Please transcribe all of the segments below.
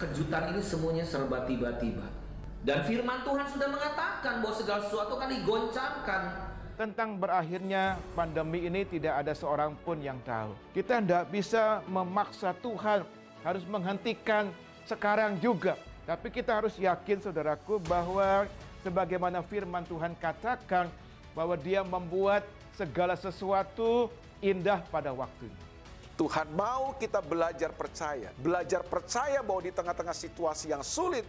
kejutan ini semuanya serba tiba-tiba. Dan firman Tuhan sudah mengatakan bahwa segala sesuatu akan digoncangkan. Tentang berakhirnya pandemi ini tidak ada seorang pun yang tahu. Kita tidak bisa memaksa Tuhan harus menghentikan sekarang juga. Tapi kita harus yakin, saudaraku, bahwa sebagaimana firman Tuhan katakan, bahwa Dia membuat segala sesuatu indah pada waktunya. Tuhan mau kita belajar percaya bahwa di tengah-tengah situasi yang sulit,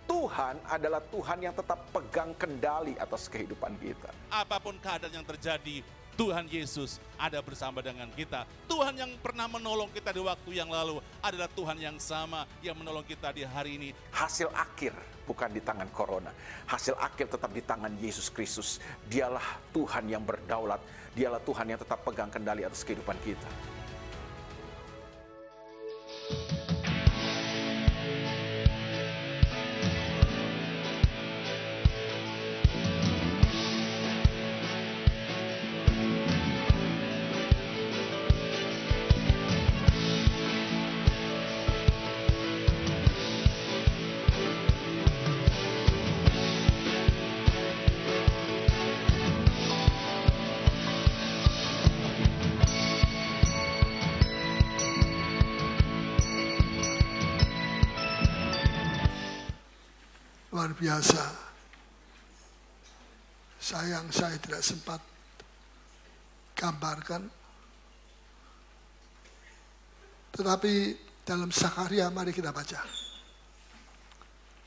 Tuhan adalah Tuhan yang tetap pegang kendali atas kehidupan kita. Apapun keadaan yang terjadi, Tuhan Yesus ada bersama dengan kita. Tuhan yang pernah menolong kita di waktu yang lalu adalah Tuhan yang sama yang menolong kita di hari ini. Hasil akhir bukan di tangan corona. Hasil akhir tetap di tangan Yesus Kristus. Dialah Tuhan yang berdaulat. Dialah Tuhan yang tetap pegang kendali atas kehidupan kita. Luar biasa. Sayang saya tidak sempat gambarkan. Tetapi dalam Zakharia mari kita baca.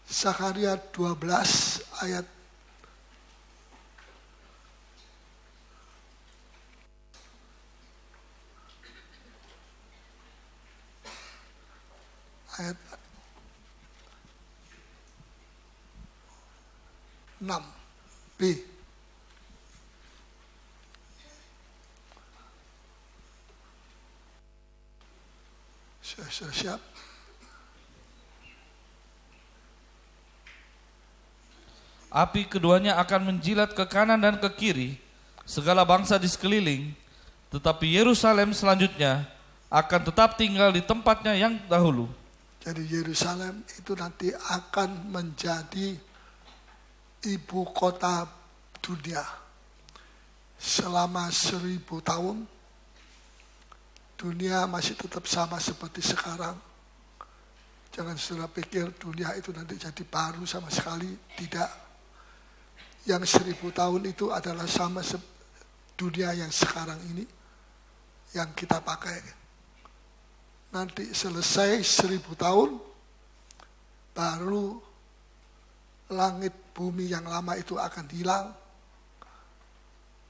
Zakharia 12 ayat ayat 6b. Sudah siap? Api keduanya akan menjilat ke kanan dan ke kiri segala bangsa di sekeliling, tetapi Yerusalem selanjutnya akan tetap tinggal di tempatnya yang dahulu. Jadi Yerusalem itu nanti akan menjadi ibu kota dunia. Selama 1000 tahun, dunia masih tetap sama seperti sekarang. Jangan saudara pikir dunia itu nanti jadi baru sama sekali. Tidak. Yang 1000 tahun itu adalah sama dunia yang sekarang ini, yang kita pakai. Nanti selesai 1000 tahun, baru langit bumi yang lama itu akan hilang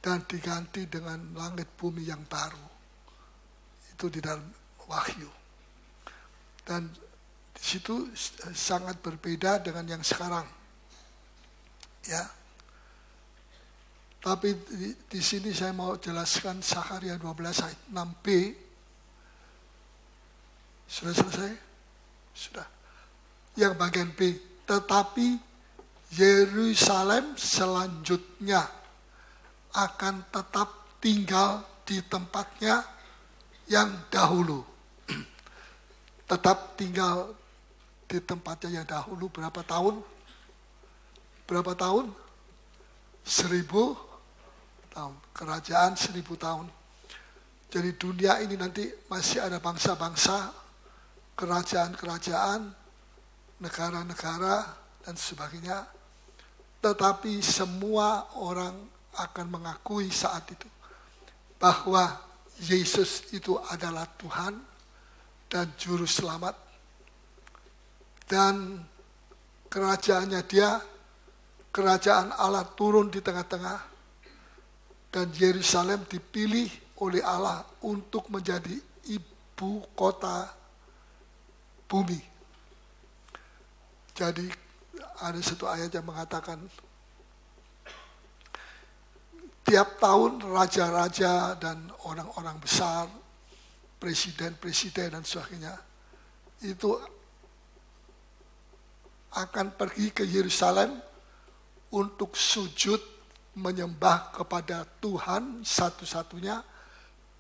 dan diganti dengan langit bumi yang baru. Itu di dalam Wahyu. Dan di situ sangat berbeda dengan yang sekarang. Ya. Tapi di sini saya mau jelaskan Zakharia 12 ayat 6b. Sudah selesai? Sudah. Yang bagian B, tetapi Yerusalem selanjutnya akan tetap tinggal di tempatnya yang dahulu. Tetap tinggal di tempatnya yang dahulu berapa tahun? Berapa tahun? 1000 tahun. Kerajaan 1000 tahun. Jadi dunia ini nanti masih ada bangsa-bangsa, kerajaan-kerajaan, negara-negara, dan sebagainya. Tetapi semua orang akan mengakui saat itu bahwa Yesus itu adalah Tuhan dan Juru Selamat. Dan kerajaannya Dia, kerajaan Allah turun di tengah-tengah. Dan Yerusalem dipilih oleh Allah untuk menjadi ibu kota bumi. Jadi ada satu ayat yang mengatakan tiap tahun raja-raja dan orang-orang besar, presiden-presiden dan sebagainya, itu akan pergi ke Yerusalem untuk sujud menyembah kepada Tuhan satu-satunya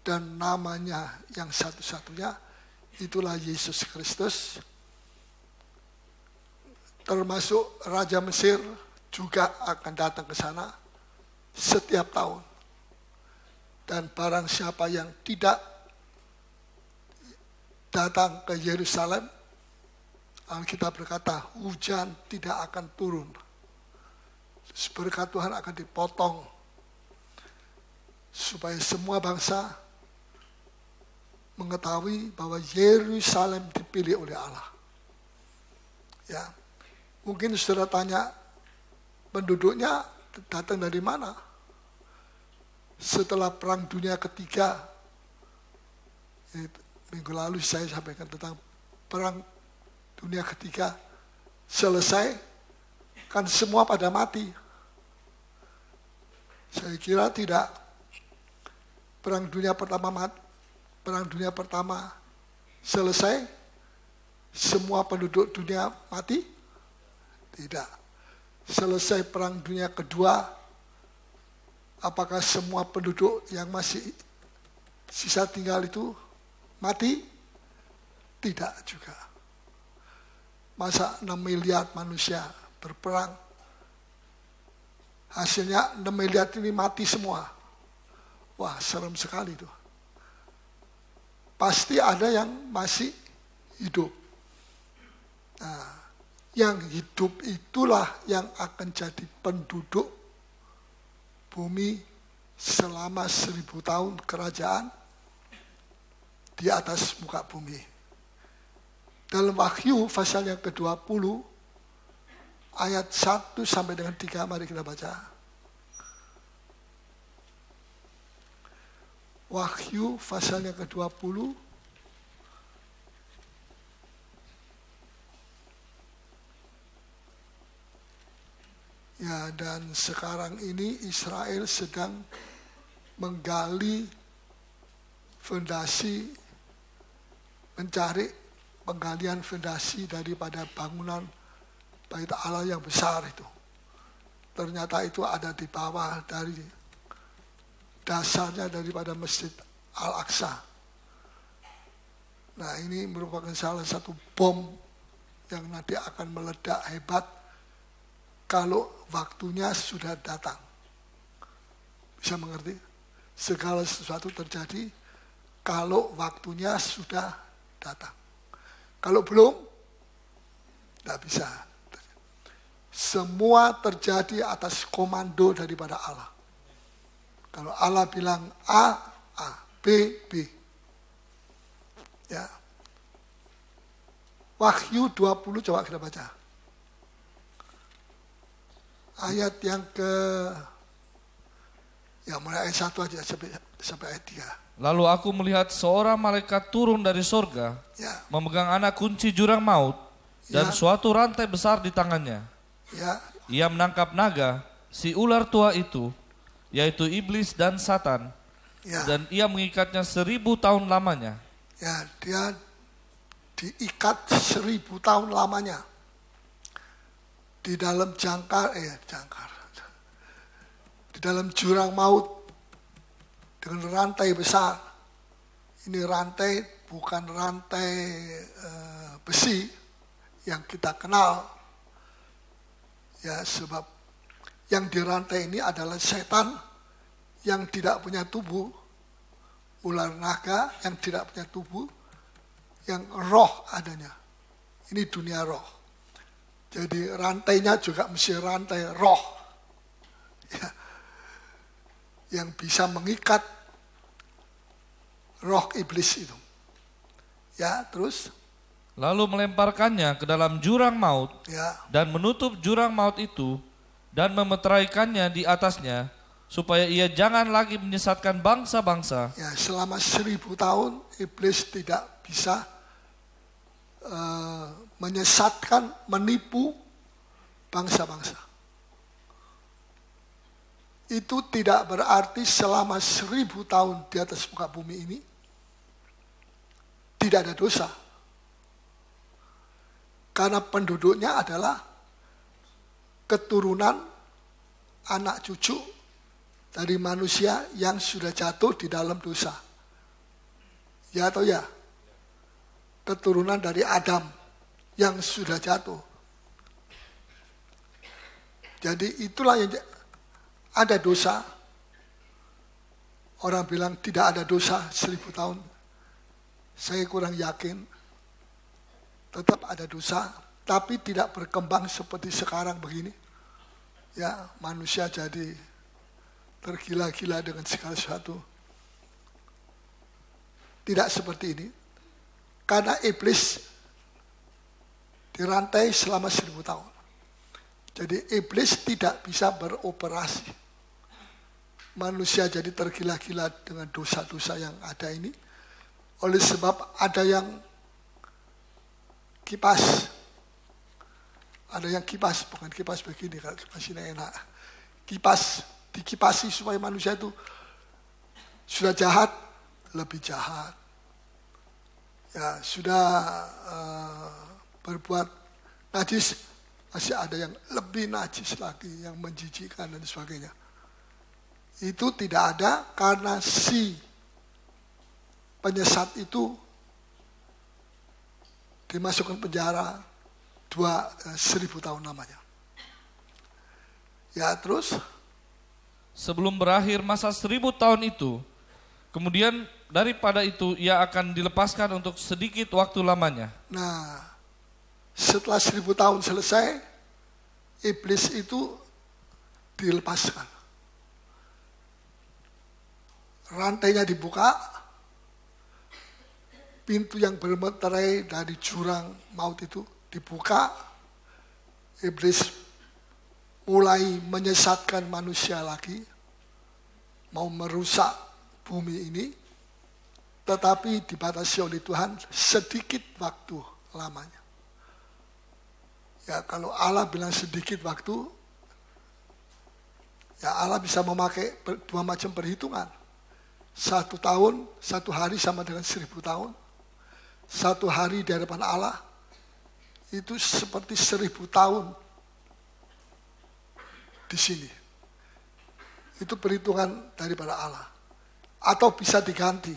dan namanya yang satu-satunya, itulah Yesus Kristus. termasuk Raja Mesir juga akan datang ke sana setiap tahun. Dan barang siapa yang tidak datang ke Yerusalem, Alkitab berkata hujan tidak akan turun. Berkat Tuhan akan dipotong supaya semua bangsa mengetahui bahwa Yerusalem dipilih oleh Allah. Ya, mungkin saudara tanya, penduduknya datang dari mana? Setelah Perang Dunia Ketiga, minggu lalu saya sampaikan tentang Perang Dunia Ketiga selesai, kan semua pada mati. Saya kira tidak. Perang Dunia Pertama selesai, semua penduduk dunia mati? Tidak. Selesai Perang Dunia Kedua, apakah semua penduduk yang masih sisa tinggal itu mati? Tidak juga. Masa 6 miliar manusia berperang, hasilnya 6 miliar ini mati semua. Wah, serem sekali itu. Pasti ada yang masih hidup. Nah, yang hidup itulah yang akan jadi penduduk bumi selama 1000 tahun kerajaan di atas muka bumi. Dalam Wahyu pasal yang ke-20 ayat 1 sampai dengan 3, mari kita baca. Wahyu pasal yang ke-20 ya, dan sekarang ini Israel sedang menggali fondasi, mencari penggalian fondasi daripada bangunan Bait Allah yang besar itu. Ternyata itu ada di bawah dari dasarnya daripada Masjid Al-Aqsa. Nah, ini merupakan salah satu bom yang nanti akan meledak hebat kalau waktunya sudah datang. Bisa mengerti? Segala sesuatu terjadi kalau waktunya sudah datang. Kalau belum, tidak bisa. Semua terjadi atas komando daripada Allah. Kalau Allah bilang A, A, B, B. Ya. Wahyu 20 coba kita baca. Ayat yang mulai ayat 1 aja sampai ayat 3. Lalu aku melihat seorang malaikat turun dari sorga, Ya. memegang anak kunci jurang maut, dan Ya. suatu rantai besar di tangannya. Ya. Ia menangkap naga, si ular tua itu, yaitu iblis dan Satan, Ya. dan ia mengikatnya 1000 tahun lamanya. Ya, dia diikat 1000 tahun lamanya di dalam di dalam jurang maut dengan rantai besar. Ini rantai bukan rantai besi yang kita kenal, ya, sebab yang dirantai ini adalah setan yang tidak punya tubuh, ular naga yang tidak punya tubuh, yang roh adanya. Ini dunia roh. Jadi rantainya juga mesti rantai roh. Ya. Yang bisa mengikat roh iblis itu. Ya, terus? Lalu melemparkannya ke dalam jurang maut, Ya. dan menutup jurang maut itu, dan memeteraikannya di atasnya, supaya ia jangan lagi menyesatkan bangsa-bangsa. Ya, selama 1000 tahun iblis tidak bisa menyesatkan, menipu bangsa-bangsa. Itu tidak berarti selama 1000 tahun di atas muka bumi ini tidak ada dosa. Karena penduduknya adalah keturunan anak cucu dari manusia yang sudah jatuh di dalam dosa. Ya atau ya? Keturunan dari Adam yang sudah jatuh. Jadi itulah yang ada dosa. Orang bilang tidak ada dosa 1000 tahun. Saya kurang yakin. Tetap ada dosa, tapi tidak berkembang seperti sekarang begini. Ya, manusia jadi tergila-gila dengan segala sesuatu. Tidak seperti ini. Karena iblis dirantai selama 1000 tahun. Jadi iblis tidak bisa beroperasi. Manusia jadi tergila-gila dengan dosa-dosa yang ada ini. Oleh sebab ada yang kipas. Ada yang kipas, bukan kipas begini, kalau kipas ini enak. Kipas, dikipasi supaya manusia itu sudah jahat, lebih jahat. Ya, sudah berbuat najis, masih ada yang lebih najis lagi, yang menjijikkan dan sebagainya. Itu tidak ada karena si penyesat itu dimasukkan penjara 1000 tahun namanya. Ya, terus Sebelum berakhir masa 1000 tahun itu, kemudian daripada itu ia akan dilepaskan untuk sedikit waktu lamanya. Nah, setelah 1000 tahun selesai, iblis itu dilepaskan. Rantainya dibuka, pintu yang bermeterai dari jurang maut itu dibuka, iblis mulai menyesatkan manusia lagi, mau merusak bumi ini, tetapi dibatasi oleh Tuhan sedikit waktu lamanya. Ya, kalau Allah bilang sedikit waktu, ya Allah bisa memakai dua macam perhitungan. 1 tahun, 1 hari sama dengan 1000 tahun. 1 hari di hadapan Allah itu seperti 1000 tahun di sini. Itu perhitungan daripada Allah. Atau bisa diganti.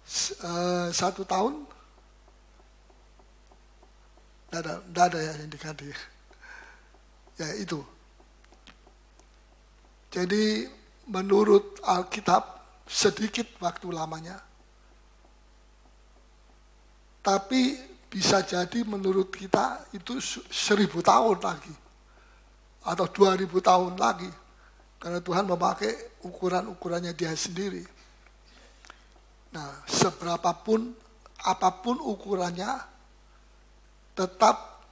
1 tahun, tidak ada ya yang diganti. Ya itu. Jadi menurut Alkitab sedikit waktu lamanya. Tapi bisa jadi menurut kita itu 1000 tahun lagi. Atau 2000 tahun lagi. Karena Tuhan memakai ukuran-ukurannya dia sendiri. Nah, seberapapun, apapun ukurannya, tetap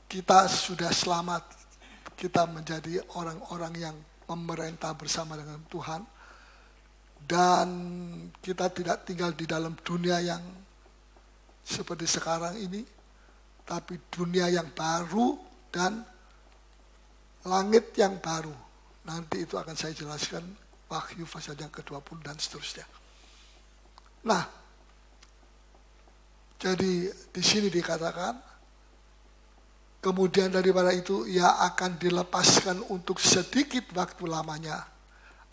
kita sudah selamat. Kita menjadi orang-orang yang memerintah bersama dengan Tuhan. Dan kita tidak tinggal di dalam dunia yang seperti sekarang ini. Tapi dunia yang baru dan langit yang baru. Nanti itu akan saya jelaskan Wahyu pasal yang ke-20 dan seterusnya. Nah, jadi di sini dikatakan, kemudian daripada itu ia akan dilepaskan untuk sedikit waktu lamanya.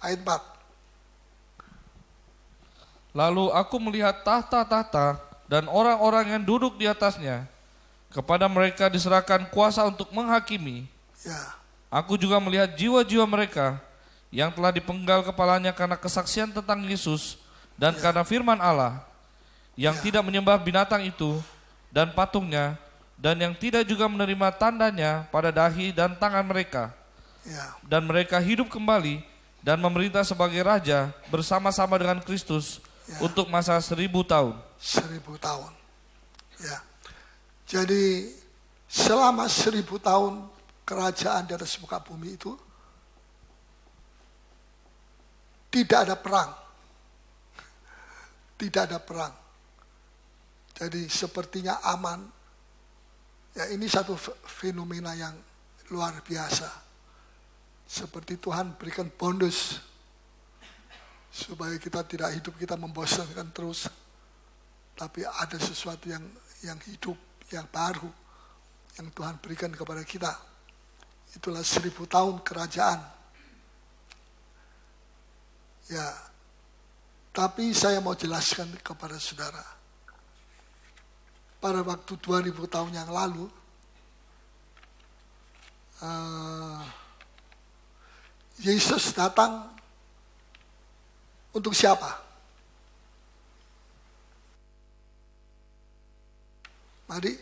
Ayat 4. Lalu aku melihat tahta-tahta dan orang-orang yang duduk di atasnya. Kepada mereka diserahkan kuasa untuk menghakimi. Ya. Aku juga melihat jiwa-jiwa mereka yang telah dipenggal kepalanya karena kesaksian tentang Yesus dan karena firman Allah, yang tidak menyembah binatang itu dan patungnya, dan yang tidak juga menerima tandanya pada dahi dan tangan mereka. Dan mereka hidup kembali dan memerintah sebagai raja bersama-sama dengan Kristus untuk masa 1000 tahun. 1000 tahun. Ya. Jadi selama 1000 tahun kerajaan di atas muka bumi itu tidak ada perang. Tidak ada perang. Jadi sepertinya aman. Ya, ini satu fenomena yang luar biasa. Seperti Tuhan berikan bonus supaya kita tidak hidup kita membosankan terus. Tapi ada sesuatu yang hidup, yang baru yang Tuhan berikan kepada kita. Itulah 1000 tahun kerajaan. Ya, tapi saya mau jelaskan kepada saudara. Pada waktu 2000 tahun yang lalu, Yesus datang untuk siapa? Mari.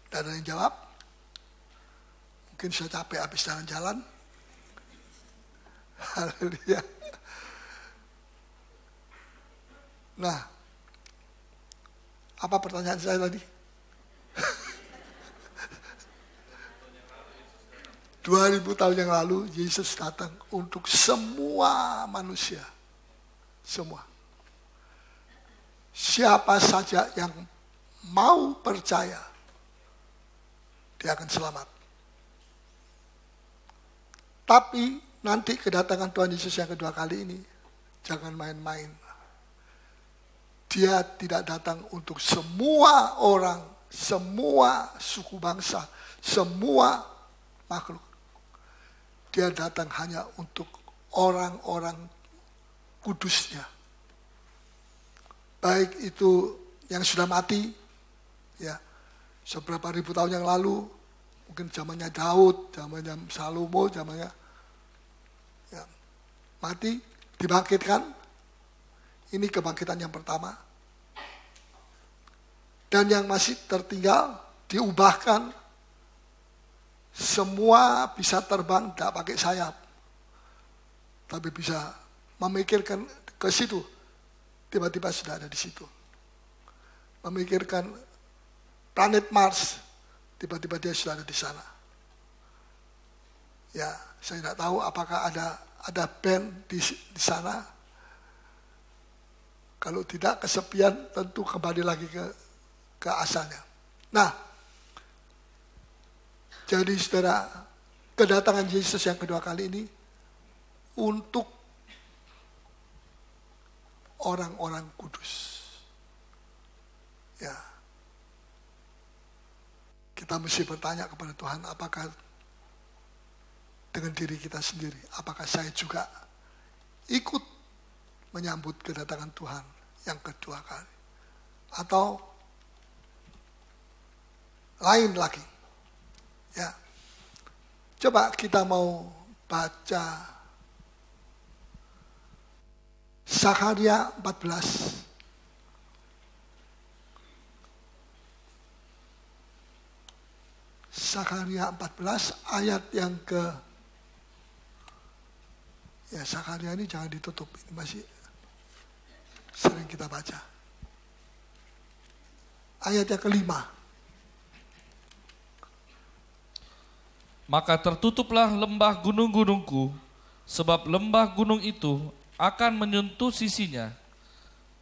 Tidak ada yang jawab. Mungkin sudah capek habis jalan-jalan. Haleluya. Nah, apa pertanyaan saya tadi? 2000 tahun yang lalu Yesus datang untuk semua manusia. Semua. Siapa saja yang mau percaya, dia akan selamat. Tapi nanti kedatangan Tuhan Yesus yang kedua kali ini, jangan main-main. Dia tidak datang untuk semua orang, semua suku bangsa, semua makhluk. Dia datang hanya untuk orang-orang kudusnya. Baik itu yang sudah mati, ya, seberapa ribu tahun yang lalu, mungkin zamannya Daud, zamannya Salomo, zamannya ya, mati, dibangkitkan. Ini kebangkitan yang pertama. Dan yang masih tertinggal, diubahkan. Semua bisa terbang, tidak pakai sayap. Tapi bisa memikirkan ke situ. Tiba-tiba sudah ada di situ. Memikirkan planet Mars, tiba-tiba dia sudah ada di sana. Ya, saya tidak tahu apakah ada band di sana. Kalau tidak, kesepian, tentu kembali lagi ke asalnya. Nah, jadi saudara, kedatangan Yesus yang kedua kali ini untuk orang-orang kudus. Ya. Kita mesti bertanya kepada Tuhan, apakah dengan diri kita sendiri, apakah saya juga ikut menyambut kedatangan Tuhan yang kedua kali? Atau lain lagi? Ya. Coba kita mau baca Zakharia 14. Zakharia 14 ayat yang ya, Zakharia ini jangan ditutup, ini masih sering kita baca. Ayat yang kelima. Maka tertutuplah lembah gunung-gunungku, sebab lembah gunung itu akan menyentuh sisinya,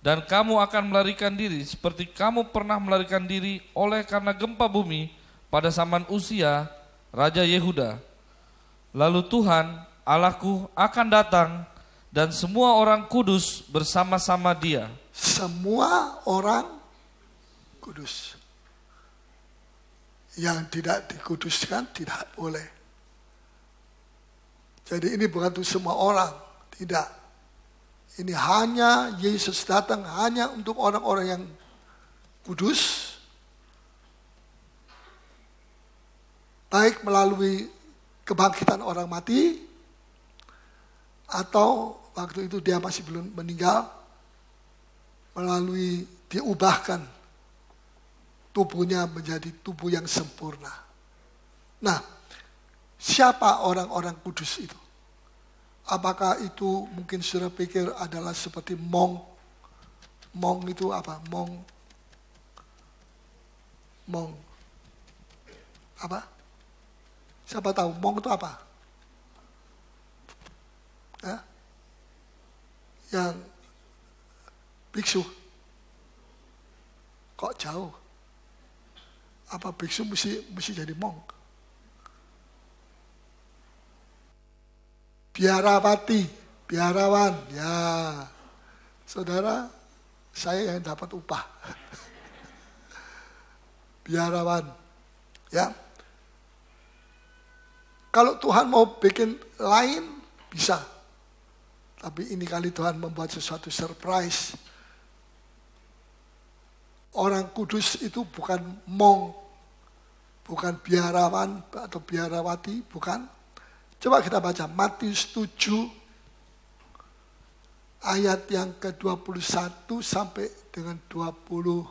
dan kamu akan melarikan diri seperti kamu pernah melarikan diri oleh karena gempa bumi pada zaman Uzia, Raja Yehuda. Lalu Tuhan, Allahku akan datang dan semua orang kudus bersama-sama Dia. Semua orang kudus. Yang tidak dikuduskan tidak boleh. Jadi ini bukan untuk semua orang, tidak. Ini hanya Yesus datang hanya untuk orang-orang yang kudus. Baik melalui kebangkitan orang mati, atau waktu itu dia masih belum meninggal, melalui diubahkan tubuhnya menjadi tubuh yang sempurna. Nah, siapa orang-orang kudus itu? Apakah itu mungkin saudara pikir adalah seperti monk? Monk itu apa? Monk. Apa? Siapa tahu monk itu apa? Hah? Yang biksu. Kok jauh? Apa biksu mesti jadi monk? Biarawati, biarawan, ya, saudara, saya yang dapat upah. Biarawan, ya. Kalau Tuhan mau bikin lain, bisa. Tapi ini kali Tuhan membuat sesuatu surprise. Orang kudus itu bukan monk, bukan biarawan atau biarawati, bukan. Coba kita baca Matius 7 ayat yang ke-21 sampai dengan 22.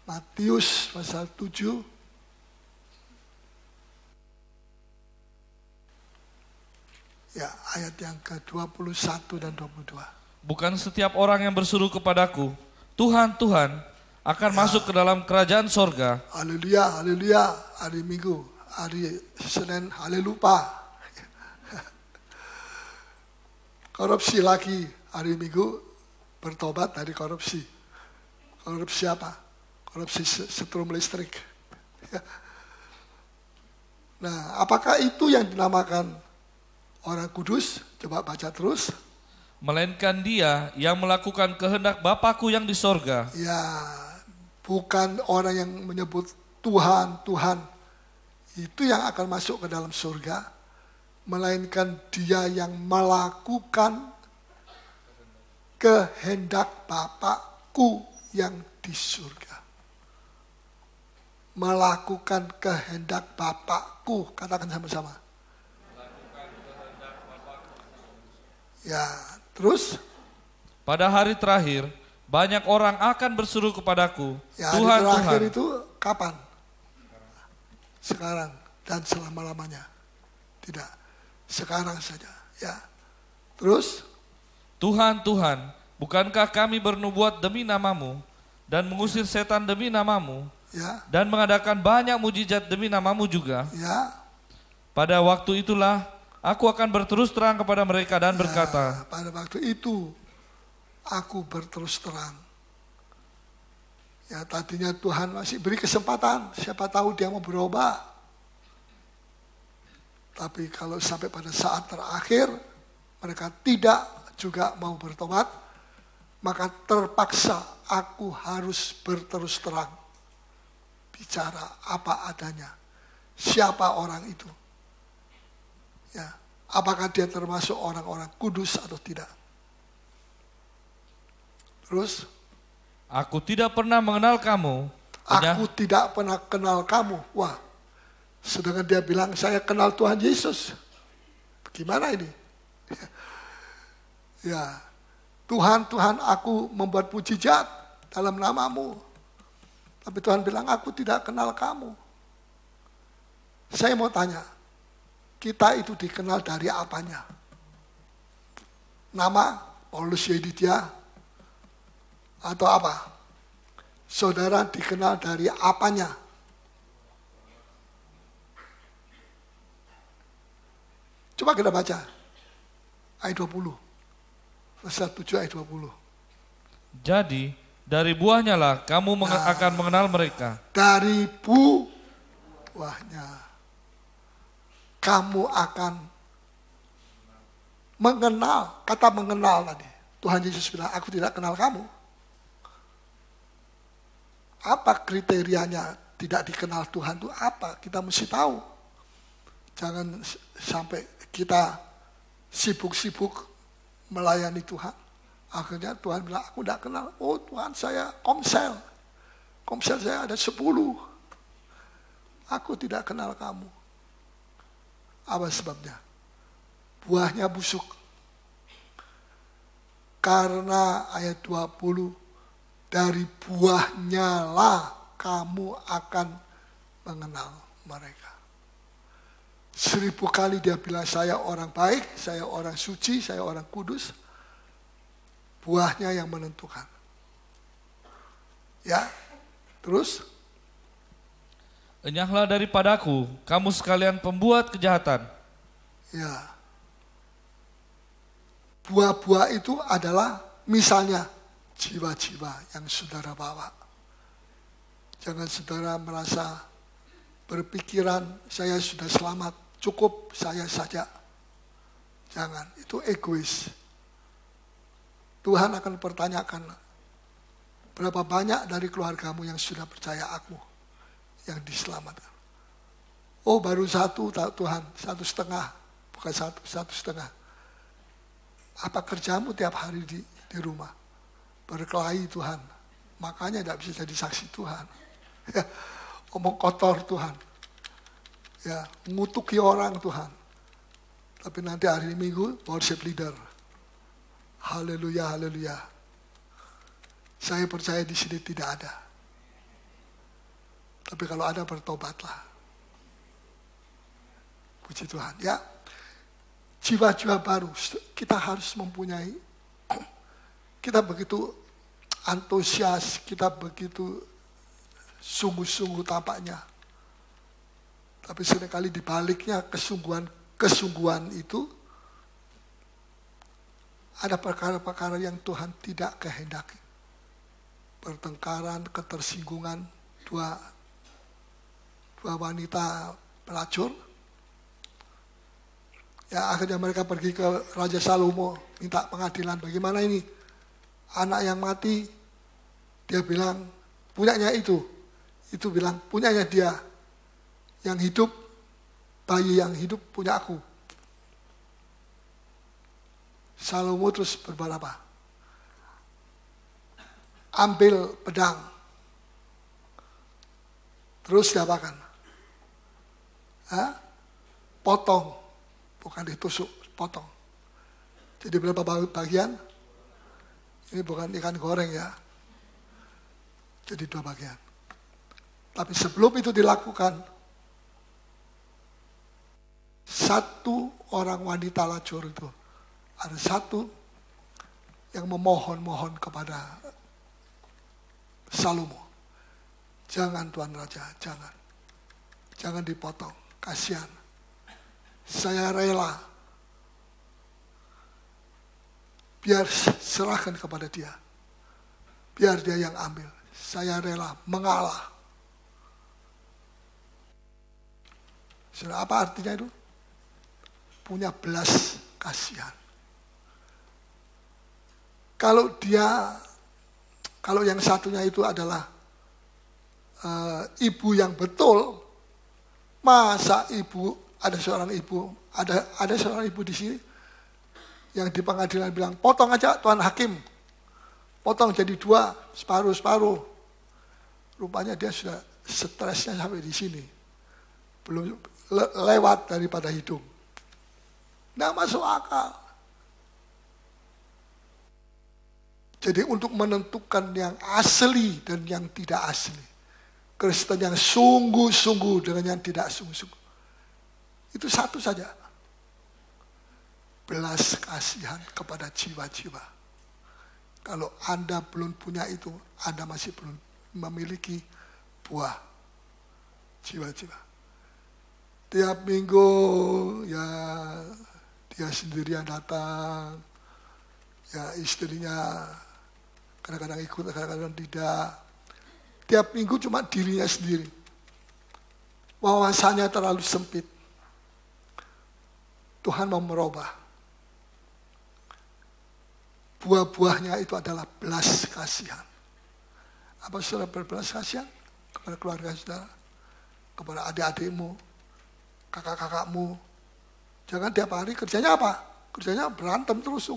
Matius pasal 7 ya, ayat yang ke-21 dan 22. Bukan setiap orang yang berseru kepadaku, Tuhan, Tuhan, akan masuk ke dalam kerajaan sorga. Haleluya, haleluya. Hari Minggu, hari Senin, haleluya. Korupsi lagi, hari Minggu bertobat dari korupsi. Korupsi apa? Korupsi setrum listrik. Nah, apakah itu yang dinamakan orang kudus? Coba baca terus. Melainkan dia yang melakukan kehendak Bapakku yang di sorga. Ya, bukan orang yang menyebut Tuhan, Tuhan. Itu yang akan masuk ke dalam surga. Melainkan dia yang melakukan kehendak Bapakku yang di surga. Melakukan kehendak Bapakku. Katakan sama-sama. Ya, terus? Pada hari terakhir, banyak orang akan berseru kepadaku, Ya, Tuhan, hari terakhir Tuhan. itu kapan? Sekarang dan selama-lamanya. Tidak, sekarang saja. Ya, terus? Tuhan, Tuhan, bukankah kami bernubuat demi namamu, dan mengusir setan demi namamu, Ya, dan mengadakan banyak mujizat demi namamu juga? ya. Pada waktu itulah, aku akan berterus terang kepada mereka dan berkata, Pada waktu itu, aku berterus terang. Ya, tadinya Tuhan masih beri kesempatan, siapa tahu dia mau berubah. Tapi kalau sampai pada saat terakhir, mereka tidak juga mau bertobat, maka terpaksa aku harus berterus terang. Bicara apa adanya. Siapa orang itu? Ya, apakah dia termasuk orang-orang kudus atau tidak? Terus? aku tidak pernah mengenal kamu. Aku tidak pernah kenal kamu. Wah, sedangkan dia bilang saya kenal Tuhan Yesus. Gimana ini? Ya, Tuhan, Tuhan, aku membuat mujizat dalam namamu. Tapi Tuhan bilang aku tidak kenal kamu. Saya mau tanya, kita itu dikenal dari apanya? Nama Paulus Yedidia atau apa? Saudara dikenal dari apanya? Coba kita baca ayat 20. Pasal 7 ayat 20. Jadi, dari buahnya lah kamu akan mengenal mereka. Dari buahnya kamu akan mengenal. Kata mengenal tadi. Tuhan Yesus bilang, aku tidak kenal kamu. Apa kriterianya tidak dikenal Tuhan itu apa? Kita mesti tahu. Jangan sampai kita sibuk-sibuk melayani Tuhan. Akhirnya Tuhan bilang, aku tidak kenal. Oh Tuhan, saya komsel. Komsel saya ada 10. Aku tidak kenal kamu. Apa sebabnya? Buahnya busuk. Karena ayat 20, dari buahnya lah kamu akan mengenal mereka. 1000 kali dia bilang saya orang baik, saya orang suci, saya orang kudus. Buahnya yang menentukan. Ya, terus? Enyahlah daripadaku, kamu sekalian pembuat kejahatan. Ya. Buah-buah itu adalah misalnya jiwa-jiwa yang saudara bawa. Jangan saudara merasa berpikiran saya sudah selamat, cukup saya saja. Jangan, itu egois. Tuhan akan pertanyakan, berapa banyak dari keluargamu yang sudah percaya aku, yang diselamatkan. Oh baru 1 Tuhan, 1,5, bukan 1,5. Apa kerjamu tiap hari di rumah? berkelahi Tuhan. Makanya tidak bisa jadi saksi Tuhan. Ya, omong kotor Tuhan. Ya, ngutuki orang Tuhan. Tapi nanti hari Minggu worship leader. Haleluya, haleluya. Saya percaya di sini tidak ada. Tapi kalau ada, bertobatlah. Puji Tuhan. Ya, jiwa-jiwa baru kita harus mempunyai. Kita begitu antusias, kita begitu sungguh-sungguh tampaknya. Tapi seringkali di baliknya kesungguhan itu ada perkara-perkara yang Tuhan tidak kehendaki. Pertengkaran, ketersinggungan, dua wanita pelacur. Ya, akhirnya mereka pergi ke Raja Salomo minta pengadilan. Bagaimana ini? Anak yang mati, dia bilang punyanya itu bilang punyanya dia. Yang hidup, bayi yang hidup punya aku. Salomo terus berbuat apa? Ambil pedang. Terus diapakan? Potong. Bukan ditusuk, potong. Jadi berapa bagian? Ini bukan ikan goreng ya. Jadi 2 bagian. Tapi sebelum itu dilakukan, satu orang wanita lacur itu, ada satu yang memohon-mohon kepada Salomo. Jangan Tuan Raja, jangan. Jangan dipotong, kasihan. Saya rela. Biar serahkan kepada dia. Biar dia yang ambil. Saya rela mengalah. Sudah apa artinya itu? Punya belas kasihan. Kalau yang satunya itu adalah ibu yang betul, masa ada seorang ibu di sini yang di pengadilan bilang, potong aja Tuan Hakim, potong jadi 2, separuh. Rupanya dia sudah stresnya sampai di sini, belum lewat daripada hidung. Nggak masuk akal. Jadi untuk menentukan yang asli dan yang tidak asli, Kristen yang sungguh-sungguh dengan yang tidak sungguh-sungguh, itu satu saja. Belas kasihan kepada jiwa-jiwa. Kalau Anda belum punya itu, Anda masih belum memiliki buah jiwa-jiwa. Tiap minggu ya dia sendirian datang, ya istrinya kadang-kadang ikut, kadang-kadang tidak. Tiap minggu cuma dirinya sendiri. Wawasannya terlalu sempit. Tuhan mau merubah. Buah-buahnya itu adalah belas kasihan. Apa saudara berbelas kasihan kepada keluarga saudara, kepada adik-adikmu, kakak-kakakmu? Jangan tiap hari kerjanya apa? Kerjanya berantem terus.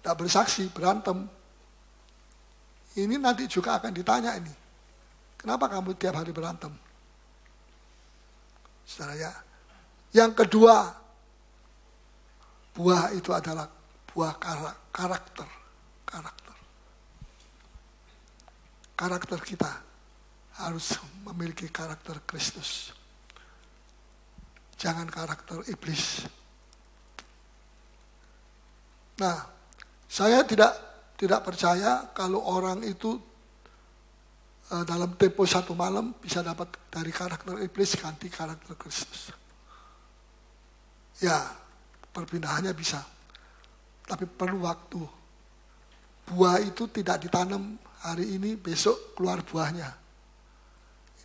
Tidak bersaksi, berantem. Ini nanti juga akan ditanya ini. Kenapa kamu tiap hari berantem? Saudara ya. Yang kedua, buah itu adalah buah karakter. Karakter kita harus memiliki karakter Kristus. Jangan karakter iblis. Nah, saya tidak percaya kalau orang itu dalam tempo 1 malam bisa dapat dari karakter iblis ganti karakter Kristus. Ya, perpindahannya bisa. Tapi perlu waktu. Buah itu tidak ditanam hari ini, besok keluar buahnya.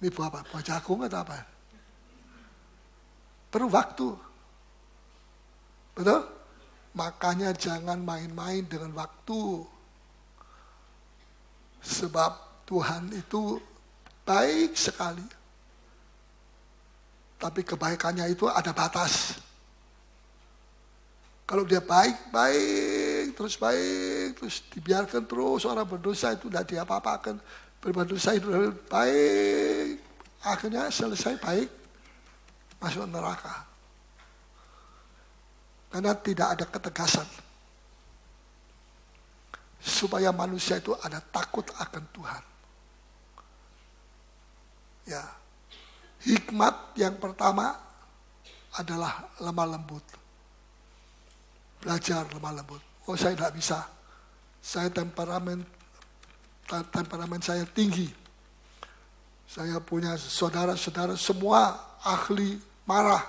Ini buah apa? Buah jagung atau apa? Perlu waktu. Betul? Makanya jangan main-main dengan waktu. Sebab Tuhan itu baik sekali. Tapi kebaikannya itu ada batas. Kalau dia baik, terus baik, baik, terus dibiarkan terus orang berdosa itu tidak diapa-apakan. Berbuat dosa itu baik, akhirnya selesai baik, masuk neraka. Karena tidak ada ketegasan. Supaya manusia itu ada takut akan Tuhan. Ya, hikmat yang pertama adalah lemah lembut. Belajar lemah lembut. Oh, saya tidak bisa. Saya temperament saya tinggi. Saya punya saudara-saudara semua ahli marah.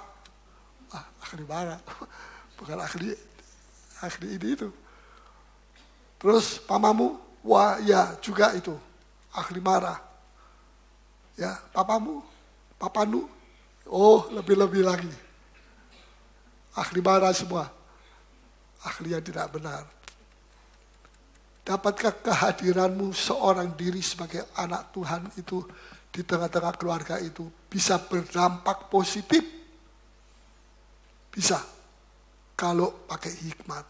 Ahli marah. Bukan ahli ini itu. Terus mamamu, wah ya juga itu, ahli marah. Ya, papamu, oh lebih-lebih lagi. Ahli marah semua. Ahli yang tidak benar. Dapatkah kehadiranmu seorang diri sebagai anak Tuhan itu di tengah-tengah keluarga itu bisa berdampak positif? Bisa. Kalau pakai hikmat.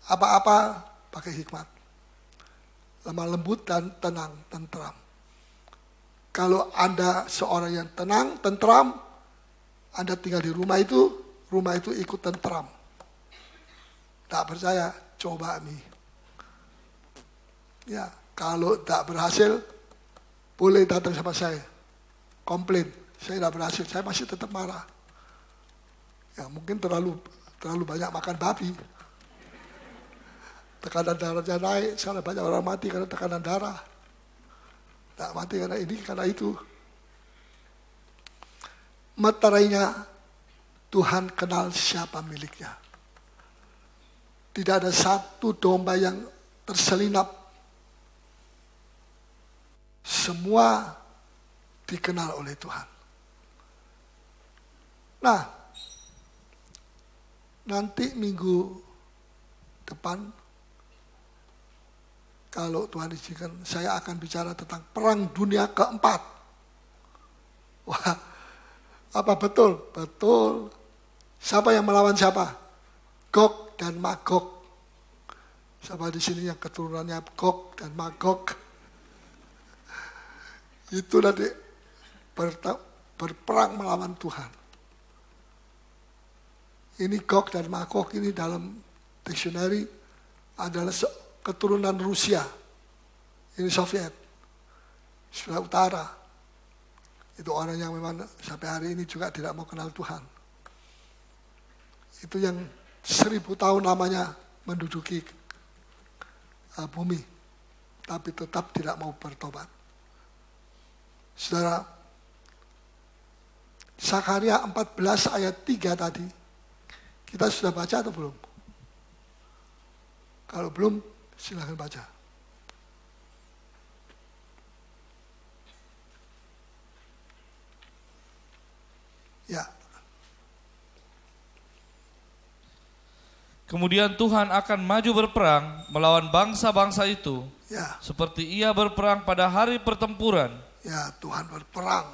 Apa-apa pakai hikmat. Lemah lembut dan tenang, tentram. Kalau Anda seorang yang tenang, tentram, Anda tinggal di rumah itu ikut tentram. Tak percaya, coba nih. Ya, kalau tak berhasil, boleh datang sama saya. Komplain, saya tidak berhasil, saya masih tetap marah. Ya, mungkin terlalu banyak makan babi. Tekanan darahnya naik, sekarang banyak orang mati karena tekanan darah. Tak mati karena ini, karena itu. Meterainya, Tuhan kenal siapa miliknya. Tidak ada satu domba yang terselinap. Semua dikenal oleh Tuhan. Nah, nanti minggu depan, kalau Tuhan izinkan, saya akan bicara tentang Perang Dunia Keempat. Wah, apa betul? Betul. Siapa yang melawan siapa? Gog dan Magog. Siapa di sini yang keturunannya Gog dan Magog? Itu nanti berperang melawan Tuhan. Ini Gog dan Magog ini dalam dictionary adalah keturunan Rusia, ini Soviet, sebelah utara. Itu orang yang memang sampai hari ini juga tidak mau kenal Tuhan. Itu yang 1000 tahun lamanya menduduki bumi, tapi tetap tidak mau bertobat. Saudara, Zakaria 14 ayat 3 tadi, kita sudah baca atau belum? Kalau belum, silakan baca. Ya. Kemudian Tuhan akan maju berperang melawan bangsa-bangsa itu. Ya. Seperti ia berperang pada hari pertempuran. Ya, Tuhan berperang.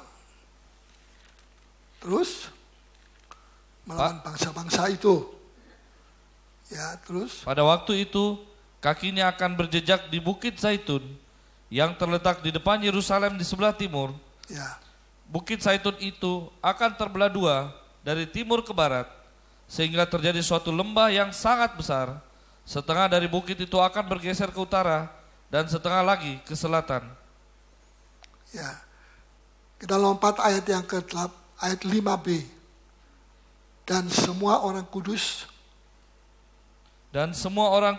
Terus melawan bangsa-bangsa itu. Ya, terus pada waktu itu kakinya akan berjejak di Bukit Zaitun yang terletak di depan Yerusalem di sebelah timur. Ya. Bukit Zaitun itu akan terbelah dua dari timur ke barat, sehingga terjadi suatu lembah yang sangat besar. Setengah dari bukit itu akan bergeser ke utara dan setengah lagi ke selatan. Ya. Kita lompat ayat yang ke-8, ayat 5b. Dan semua orang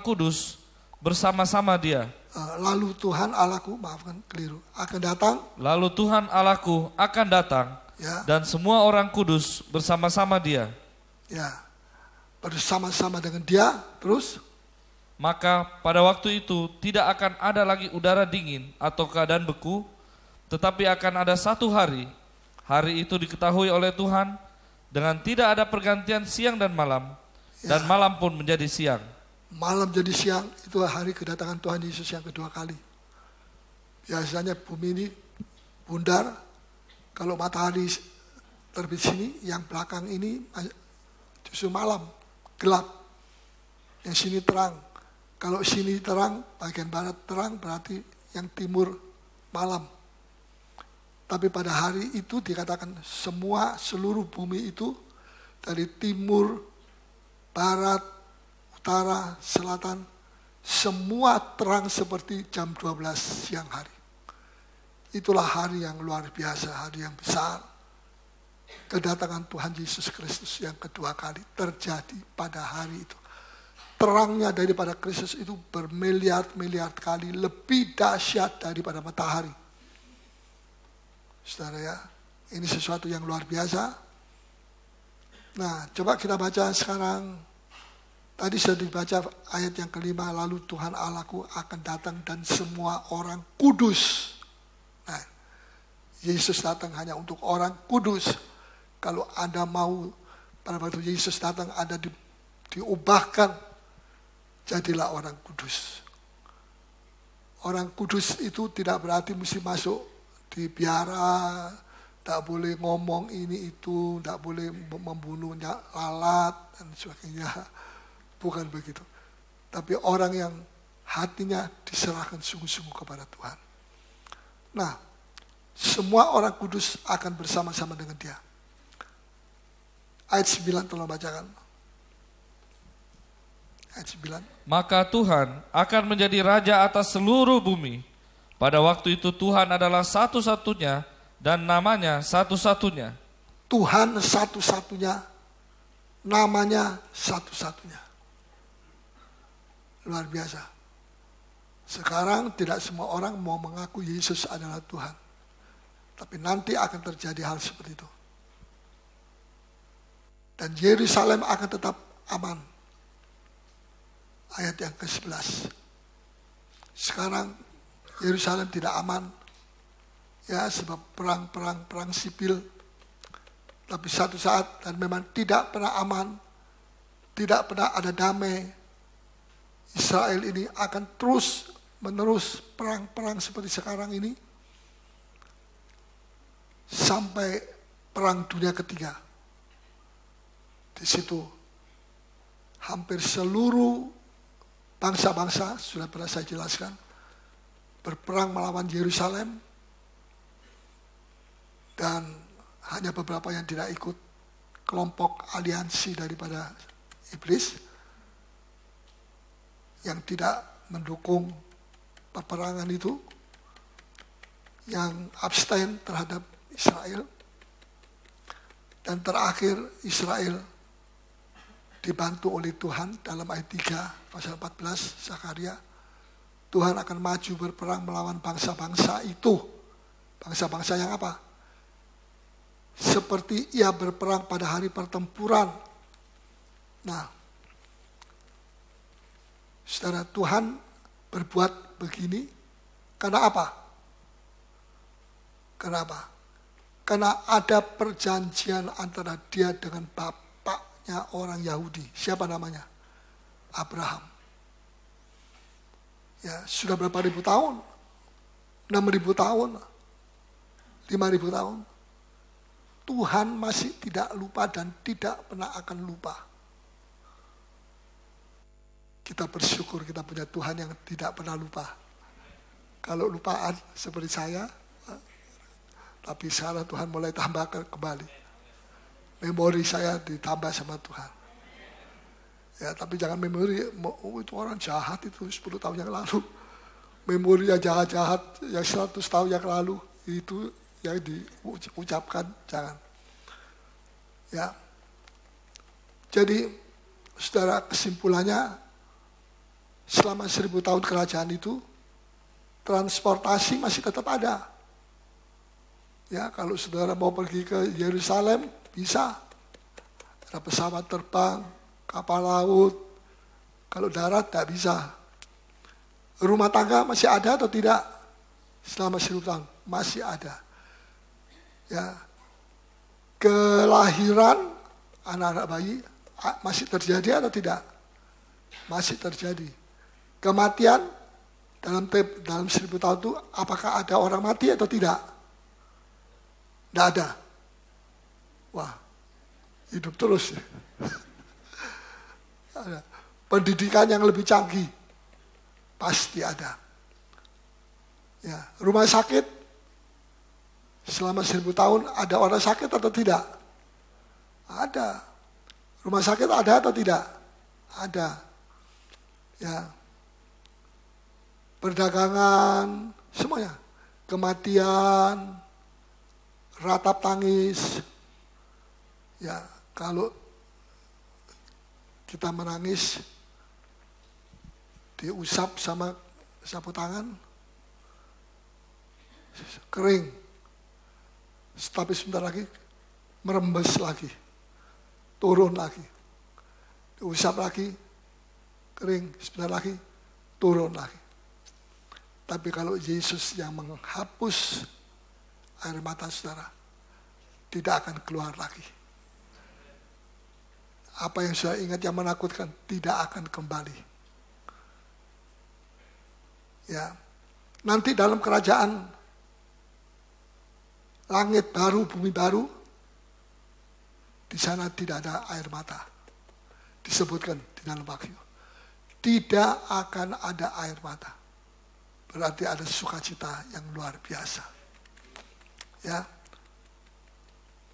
kudus bersama-sama dia. Lalu Tuhan Allahku, maafkan keliru, akan datang. Lalu Tuhan Allahku akan datang, ya. Dan semua orang kudus bersama-sama dia. Ya, bersama-sama dengan dia, terus. Maka pada waktu itu tidak akan ada lagi udara dingin atau keadaan beku, tetapi akan ada satu hari. Hari itu diketahui oleh Tuhan dengan tidak ada pergantian siang dan malam, ya. Dan malam pun menjadi siang. Malam jadi siang, itu hari kedatangan Tuhan Yesus yang kedua kali. Biasanya bumi ini bundar, kalau matahari terbit sini, yang belakang ini justru malam, gelap. Yang sini terang. Kalau sini terang, bagian barat terang berarti yang timur malam. Tapi pada hari itu dikatakan seluruh bumi itu dari timur, barat, utara, selatan, semua terang seperti jam 12 siang hari. Itulah hari yang luar biasa, hari yang besar. Kedatangan Tuhan Yesus Kristus yang kedua kali terjadi pada hari itu. Terangnya daripada Kristus itu bermiliar-miliar kali lebih dahsyat daripada matahari. Saudara ya, ini sesuatu yang luar biasa. Nah, coba kita baca sekarang. Tadi sudah dibaca ayat yang kelima, lalu Tuhan Allahku akan datang dan semua orang kudus. Nah, Yesus datang hanya untuk orang kudus. Kalau Anda mau pada waktu Yesus datang Anda diubahkan, jadilah orang kudus. Orang kudus itu tidak berarti mesti masuk di biara, tidak boleh ngomong ini itu, tidak boleh membunuh lalat dan sebagainya. Bukan begitu. Tapi orang yang hatinya diserahkan sungguh-sungguh kepada Tuhan. Nah, semua orang kudus akan bersama-sama dengan dia. Ayat 9 tolong bacakan. Ayat 9. Maka Tuhan akan menjadi raja atas seluruh bumi. Pada waktu itu Tuhan adalah satu-satunya dan namanya satu-satunya. Tuhan satu-satunya, namanya satu-satunya. Luar biasa. Sekarang tidak semua orang mau mengaku Yesus adalah Tuhan. Tapi nanti akan terjadi hal seperti itu. Dan Yerusalem akan tetap aman. Ayat yang ke-11. Sekarang Yerusalem tidak aman. Ya, sebab perang sipil. Tapi satu saat dan memang tidak pernah aman. Tidak pernah ada damai. Israel ini akan terus menerus perang-perang seperti sekarang ini. Sampai perang dunia ketiga. Di situ hampir seluruh bangsa-bangsa, sudah pernah saya jelaskan, berperang melawan Yerusalem. Dan hanya beberapa yang tidak ikut kelompok aliansi daripada iblis. Yang tidak mendukung peperangan itu. Yang abstain terhadap Israel. Dan terakhir Israel dibantu oleh Tuhan dalam ayat 3 pasal 14 Zakaria. Tuhan akan maju berperang melawan bangsa-bangsa itu. Bangsa-bangsa yang apa? Seperti ia berperang pada hari pertempuran. Nah, saudara, Tuhan berbuat begini karena apa? Kenapa? Karena ada perjanjian antara dia dengan bapaknya orang Yahudi. Siapa namanya? Abraham. Ya, sudah berapa ribu tahun? 6.000 tahun? 5.000 tahun? Tuhan masih tidak lupa dan tidak pernah akan lupa. Kita bersyukur kita punya Tuhan yang tidak pernah lupa. Kalau lupaan seperti saya, tapi sekarang Tuhan mulai tambahkan kembali. Memori saya ditambah sama Tuhan. Ya, tapi jangan memori, oh itu orang jahat itu 10 tahun yang lalu. Memori yang jahat-jahat yang 100 tahun yang lalu, itu yang diucapkan, jangan. Ya. Jadi, saudara, kesimpulannya, selama 1000 tahun kerajaan itu, transportasi masih tetap ada. Ya, kalau saudara mau pergi ke Yerusalem, bisa. Ada pesawat terbang, kapal laut. Kalau darat, tidak bisa. Rumah tangga masih ada atau tidak? Selama 1000 tahun, masih ada. Ya, kelahiran anak-anak bayi masih terjadi atau tidak? Masih terjadi. Kematian dalam 1000 tahun itu, apakah ada orang mati atau tidak? Tidak ada. Wah, hidup terus. Ada. Pendidikan yang lebih canggih. pasti ada. Ya, rumah sakit selama 1000 tahun ada orang sakit atau tidak? Ada. Rumah sakit ada atau tidak? Ada. Ya. Perdagangan, semuanya. Kematian, ratap tangis. Ya, kalau kita menangis diusap sama sapu tangan, kering. Tapi sebentar lagi merembes lagi, turun lagi, diusap lagi, kering, sebentar lagi turun lagi. Tapi kalau Yesus yang menghapus air mata saudara, tidak akan keluar lagi. Apa yang saya ingat yang menakutkan tidak akan kembali. Ya, nanti dalam kerajaan langit baru, bumi baru, di sana tidak ada air mata. Disebutkan di dalam Wahyu. Tidak akan ada air mata. Berarti ada sukacita yang luar biasa. Ya.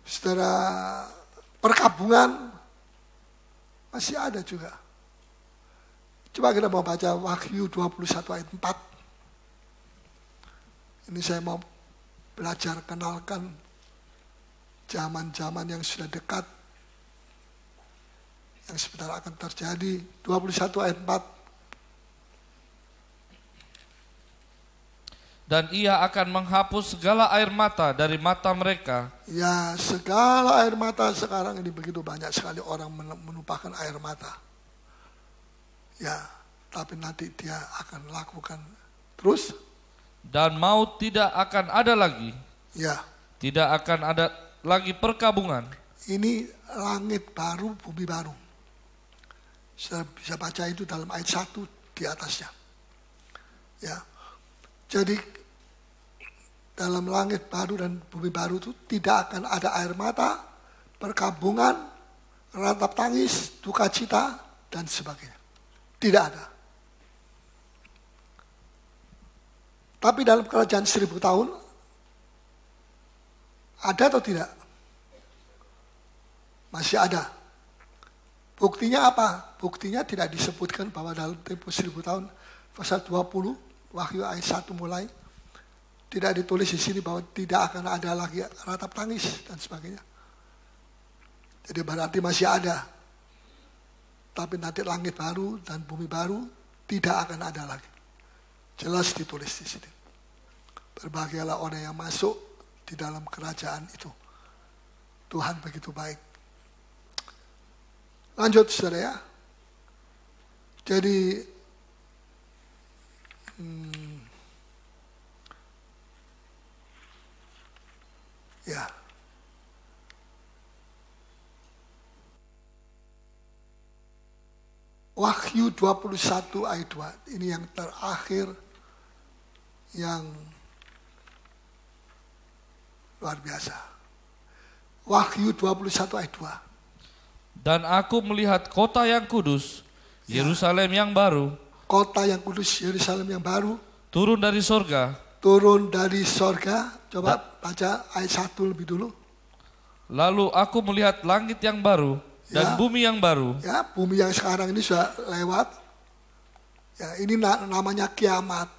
Saudara, perkabungan masih ada juga. Coba kita mau baca Wahyu 21 ayat 4. Ini saya mau belajar kenalkan zaman-zaman yang sudah dekat, yang sebentar akan terjadi. 21 ayat 4. Dan ia akan menghapus segala air mata dari mata mereka. Ya, segala air mata sekarang ini begitu banyak sekali orang menumpahkan air mata. Ya, tapi nanti dia akan lakukan terus. Dan maut tidak akan ada lagi. Ya. Tidak akan ada lagi perkabungan. Ini langit baru, bumi baru. Saya bisa baca itu dalam ayat 1 di atasnya. Ya. Jadi dalam langit baru dan bumi baru itu tidak akan ada air mata, perkabungan, ratap tangis, duka cita, dan sebagainya. Tidak ada. Tapi dalam kerajaan 1000 tahun, ada atau tidak? Masih ada. Buktinya apa? Buktinya tidak disebutkan bahwa dalam tempo 1000 tahun, pasal 20, Wahyu ayat 1 mulai, tidak ditulis di sini bahwa tidak akan ada lagi ratap tangis dan sebagainya. Jadi berarti masih ada. Tapi nanti langit baru dan bumi baru tidak akan ada lagi. Jelas ditulis di sini. Berbahagialah orang yang masuk di dalam kerajaan itu. Tuhan begitu baik. Lanjut saudara ya. Jadi ya. Wahyu 21 ayat 2. Ini yang terakhir yang luar biasa. Wahyu 21 ayat 2. Dan aku melihat kota yang kudus, Yerusalem yang baru. Kota yang kudus, Yerusalem yang baru. Turun dari sorga. Turun dari sorga. Coba baca ayat 1 lebih dulu. Lalu aku melihat langit yang baru dan bumi yang baru. Ya, bumi yang sekarang ini sudah lewat. Ya, ini namanya kiamat.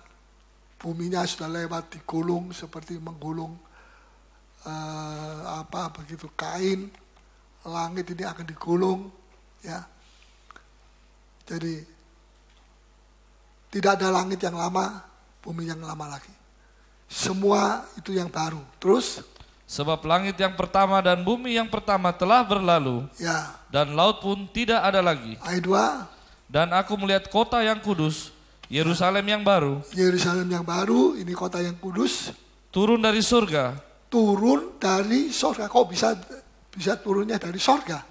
Buminya sudah lewat, digulung seperti menggulung begitu kain. Langit ini akan digulung. Ya. Jadi tidak ada langit yang lama, bumi yang lama lagi. Semua itu yang baru. Terus? Sebab langit yang pertama dan bumi yang pertama telah berlalu. Ya. Dan laut pun tidak ada lagi. Ayat 2. Dan aku melihat kota yang kudus, Yerusalem yang baru. Yerusalem yang baru, ini kota yang kudus. Turun dari surga. Turun dari surga. Kok bisa turunnya dari surga?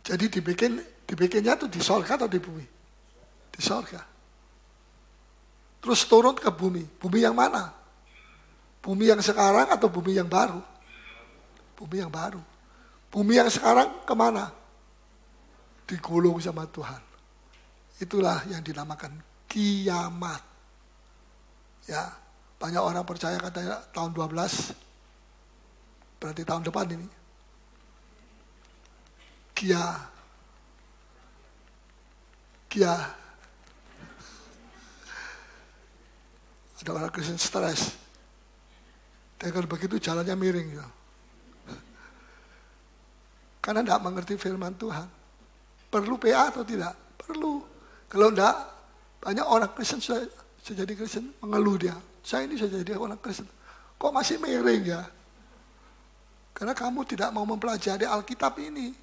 Jadi dibikinnya tuh di surga atau di bumi? Di surga. Terus turun ke bumi. Bumi yang mana? Bumi yang sekarang atau bumi yang baru? Bumi yang baru. Bumi yang sekarang kemana? Digulung sama Tuhan. Itulah yang dinamakan kiamat. Ya, banyak orang percaya katanya tahun 12, berarti tahun depan ini. Ada orang Kristen stres. Dan kalau begitu jalannya miring. Ya. Karena tidak mengerti firman Tuhan. Perlu PA atau tidak? Perlu. Kalau tidak, banyak orang Kristen sudah jadi Kristen mengeluh dia. Saya ini sudah jadi orang Kristen. Kok masih miring ya? Karena kamu tidak mau mempelajari Alkitab ini.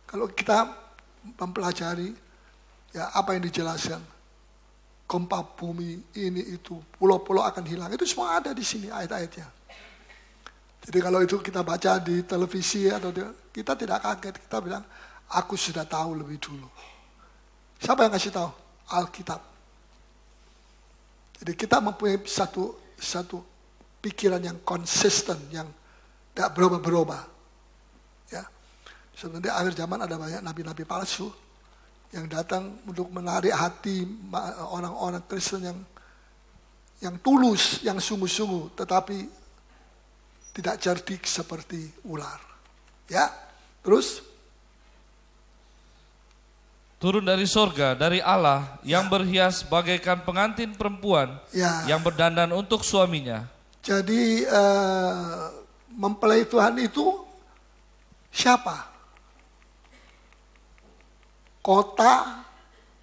Kalau kita mempelajari ya apa yang dijelaskan, gempa bumi ini itu, pulau-pulau akan hilang, itu semua ada di sini ayat-ayatnya. Jadi kalau itu kita baca di televisi atau kita tidak kaget, kita bilang aku sudah tahu lebih dulu. Siapa yang kasih tahu? Alkitab. Jadi kita mempunyai satu pikiran yang konsisten, yang tidak berubah-berubah. Ya. Sebenarnya akhir zaman ada banyak nabi-nabi palsu yang datang untuk menarik hati orang-orang Kristen yang tulus, yang sungguh-sungguh, tetapi tidak cerdik seperti ular. Ya, terus turun dari sorga, dari Allah yang berhias bagaikan pengantin perempuan yang berdandan untuk suaminya. Jadi mempelai Tuhan itu siapa? Kota,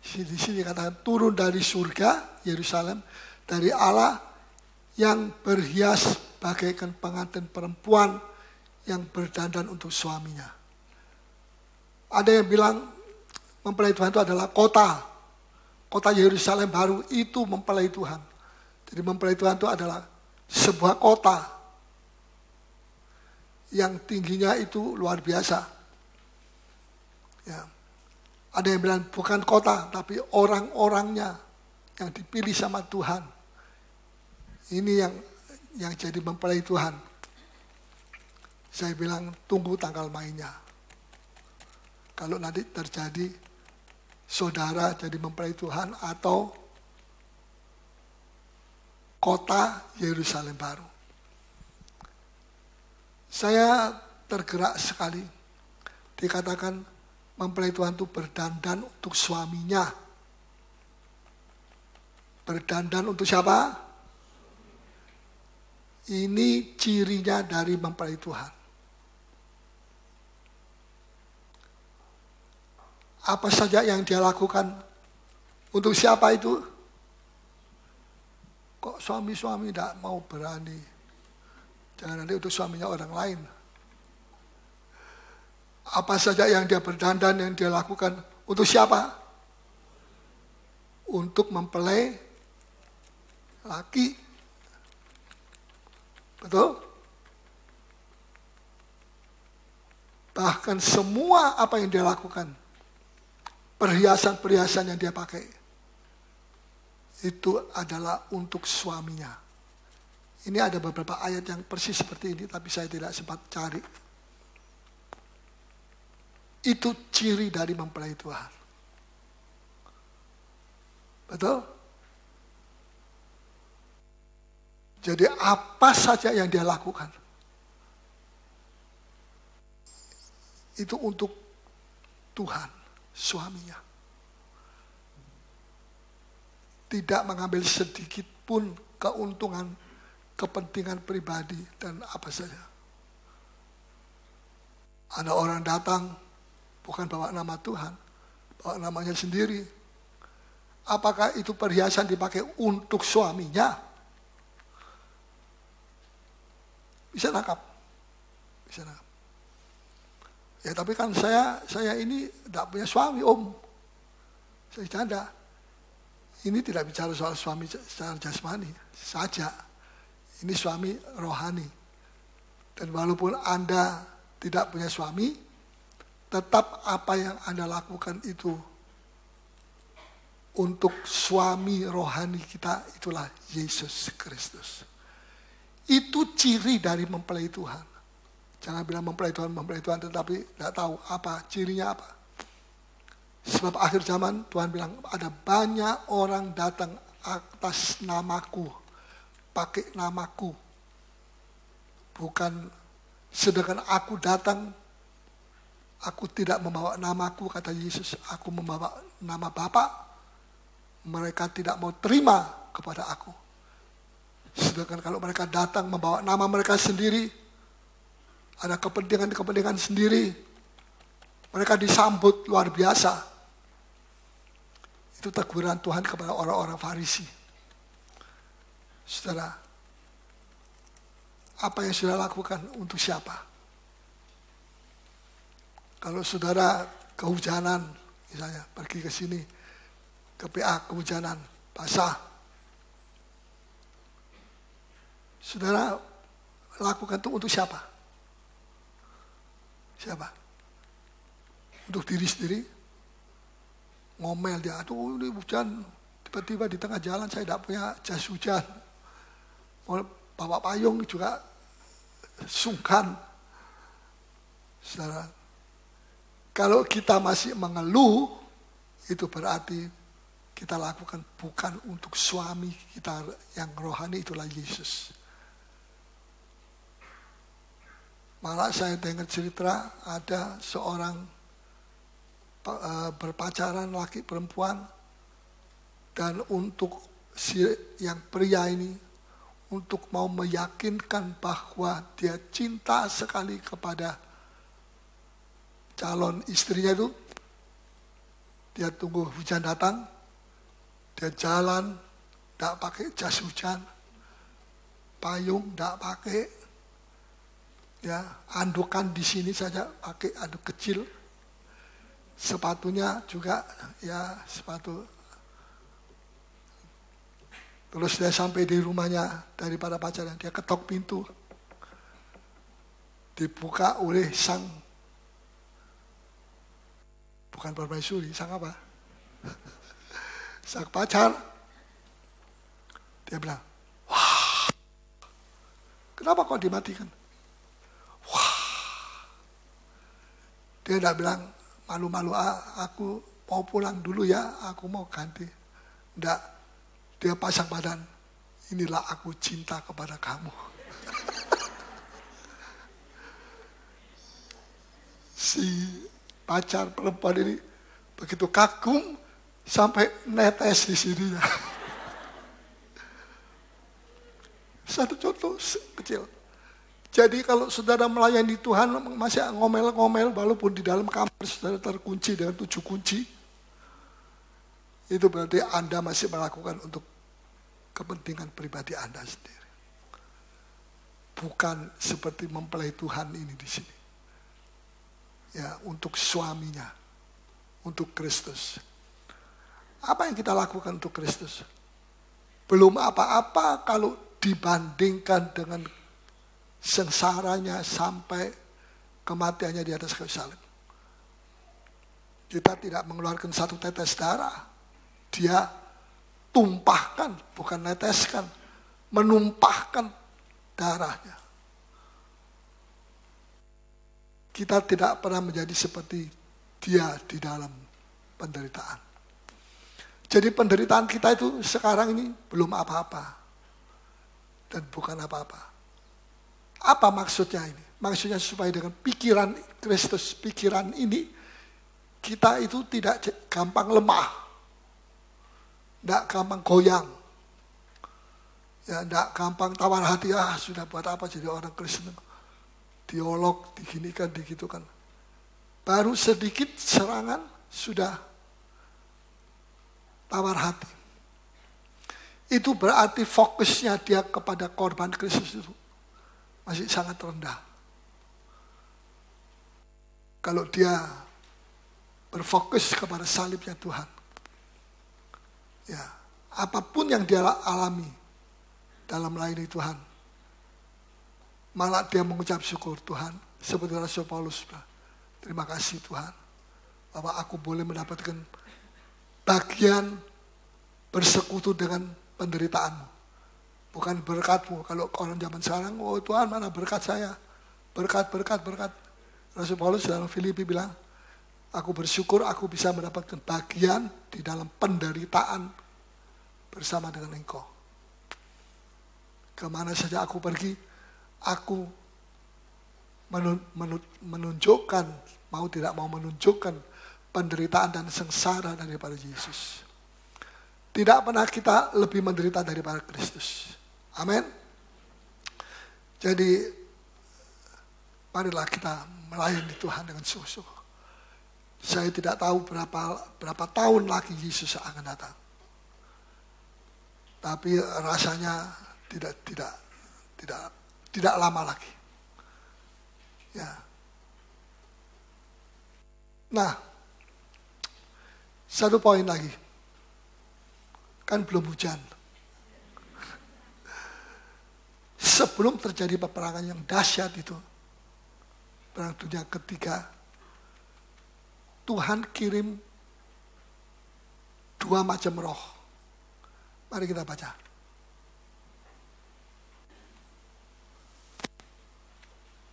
di sini katakan turun dari surga, Yerusalem, dari Allah yang berhias bagaikan pengantin perempuan yang berdandan untuk suaminya. Ada yang bilang mempelai Tuhan itu adalah kota. Kota Yerusalem baru itu mempelai Tuhan. Jadi mempelai Tuhan itu adalah sebuah kota yang tingginya itu luar biasa. Ya. Ada yang bilang bukan kota, tapi orang-orangnya yang dipilih sama Tuhan. Ini yang jadi mempelai Tuhan. Saya bilang tunggu tanggal mainnya. Kalau nanti terjadi saudara jadi mempelai Tuhan atau kota Yerusalem baru. Saya tergerak sekali. Dikatakan mempelai Tuhan itu berdandan untuk suaminya. Berdandan untuk siapa? Ini cirinya dari mempelai Tuhan. Apa saja yang dia lakukan untuk siapa itu? Kok suami-suami tidak mau berani? Jangan nanti untuk suaminya orang lain. Apa saja yang dia berdandan, yang dia lakukan untuk siapa? Untuk mempelai laki. Betul? Bahkan semua apa yang dia lakukan, perhiasan-perhiasan yang dia pakai, itu adalah untuk suaminya. Ini ada beberapa ayat yang persis seperti ini, tapi saya tidak sempat cari. Itu ciri dari mempelai Tuhan. Betul? Jadi apa saja yang dia lakukan, itu untuk Tuhan, suaminya. Tidak mengambil sedikit pun keuntungan, kepentingan pribadi, dan apa saja. Ada orang datang, bukan bawa nama Tuhan, bawa namanya sendiri. Apakah itu perhiasan dipakai untuk suaminya? Bisa nangkap. Bisa nangkap. Ya tapi kan saya ini tidak punya suami, Om. Saya canda. Ini tidak bicara soal suami secara jasmani saja. Ini suami rohani. Dan walaupun Anda tidak punya suami, tetap apa yang Anda lakukan itu untuk suami rohani kita, itulah Yesus Kristus. Itu ciri dari mempelai Tuhan. Jangan bilang mempelai Tuhan, tetapi tidak tahu apa cirinya apa. Sebab akhir zaman Tuhan bilang ada banyak orang datang atas namaku, pakai namaku. Bukan sedangkan aku datang, aku tidak membawa namaku, kata Yesus, aku membawa nama Bapa. Mereka tidak mau terima kepada aku. Sedangkan kalau mereka datang membawa nama mereka sendiri, ada kepentingan-kepentingan sendiri, mereka disambut luar biasa. Itu teguran Tuhan kepada orang-orang Farisi. Saudara, apa yang saudara lakukan untuk siapa? Kalau saudara kehujanan, misalnya pergi ke sini, ke PA kehujanan, basah. Saudara lakukan itu untuk siapa? Siapa? Untuk diri sendiri? Ngomel dia, aduh ini hujan, tiba-tiba di tengah jalan saya tidak punya jas hujan. Mau bawa payung juga sungkan. Saudara, kalau kita masih mengeluh, itu berarti kita lakukan bukan untuk suami kita yang rohani, itulah Yesus. Malah saya dengar cerita ada seorang berpacaran laki perempuan, dan untuk si yang pria ini untuk mau meyakinkan bahwa dia cinta sekali kepada calon istrinya itu, dia tunggu hujan datang, dia jalan tidak pakai jas hujan, payung tidak pakai, ya andukan di sini saja pakai anduk kecil. Sepatunya juga ya sepatu. Terus dia sampai di rumahnya daripada pacarnya, dia ketok pintu. Dibuka oleh sang, bukan permaisuri, sang apa? Sang pacar. Dia bilang, wah, kenapa kok dimatikan? Wah, dia tidak bilang, malu-malu, aku mau pulang dulu ya, aku mau ganti. Enggak, dia pasang badan, inilah aku cinta kepada kamu. Si pacar perempuan ini begitu kagum sampai netes di sini. Satu contoh kecil. Jadi kalau saudara melayani Tuhan masih ngomel-ngomel walaupun di dalam kamar saudara terkunci dengan 7 kunci, itu berarti Anda masih melakukan untuk kepentingan pribadi Anda sendiri. Bukan seperti mempelai Tuhan ini di sini. Ya, untuk suaminya, untuk Kristus. Apa yang kita lakukan untuk Kristus? Belum apa-apa kalau dibandingkan dengan sengsaranya sampai kematiannya di atas kayu salib. Kita tidak mengeluarkan satu tetes darah. Dia tumpahkan, bukan neteskan, menumpahkan darahnya. Kita tidak pernah menjadi seperti dia di dalam penderitaan. Jadi penderitaan kita itu sekarang ini belum apa-apa. Dan bukan apa-apa. Apa maksudnya ini? Maksudnya supaya dengan pikiran Kristus, pikiran ini, kita itu tidak gampang lemah. Tidak gampang goyang. Ya, tidak gampang tawar hati, sudah buat apa jadi orang Kristen. Diolog, diginikan, digitukan. Baru sedikit serangan, sudah tawar hati. Itu berarti fokusnya dia kepada korban Kristus itu masih sangat rendah. Kalau dia berfokus kepada salibnya Tuhan, ya apapun yang dia alami dalam melayani Tuhan, malah dia mengucap syukur Tuhan, seperti Rasul Paulus, terima kasih Tuhan, bahwa aku boleh mendapatkan bagian bersekutu dengan penderitaanmu. Bukan berkatmu. Kalau orang zaman sekarang, oh Tuhan mana berkat saya. Berkat. Rasul Paulus dalam Filipi bilang, Aku bersyukur aku bisa mendapatkan bagian di dalam penderitaan bersama dengan Engkau. Kemana saja aku pergi, aku menunjukkan, mau tidak mau menunjukkan penderitaan dan sengsara daripada Yesus. Tidak pernah kita lebih menderita daripada Kristus. Amin. Jadi, marilah kita melayani Tuhan dengan sungguh-sungguh. Saya tidak tahu berapa tahun lagi Yesus akan datang. Tapi rasanya tidak lama lagi. Ya. Nah, satu poin lagi. Kan belum hujan. Sebelum terjadi peperangan yang dahsyat itu, Perang Dunia Ketiga, Tuhan kirim 2 macam roh. Mari kita baca.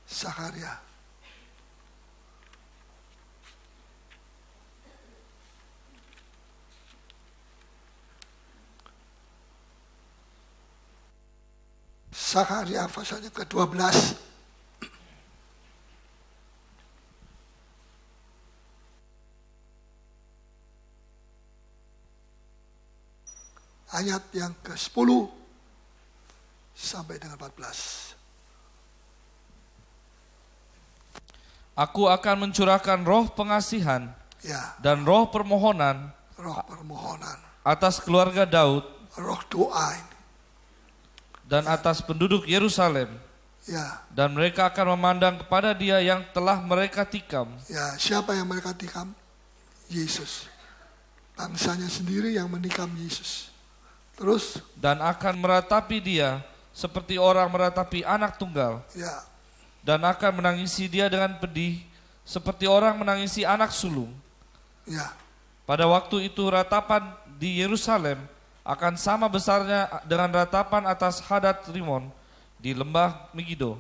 Zakaria. Zakaria pasalnya ke-12. Ayat yang ke-10 sampai dengan 14. Aku akan mencurahkan roh pengasihan dan roh permohonan atas keluarga Daud, roh doa ini, dan atas penduduk Yerusalem. Dan mereka akan memandang kepada Dia yang telah mereka tikam. Siapa yang mereka tikam? Yesus. Bangsanya sendiri yang menikam Yesus. Terus? Dan akan meratapi Dia seperti orang meratapi anak tunggal. Dan akan menangisi Dia dengan pedih seperti orang menangisi anak sulung. Pada waktu itu ratapan di Yerusalem akan sama besarnya dengan ratapan atas Hadad Rimon di lembah Megido.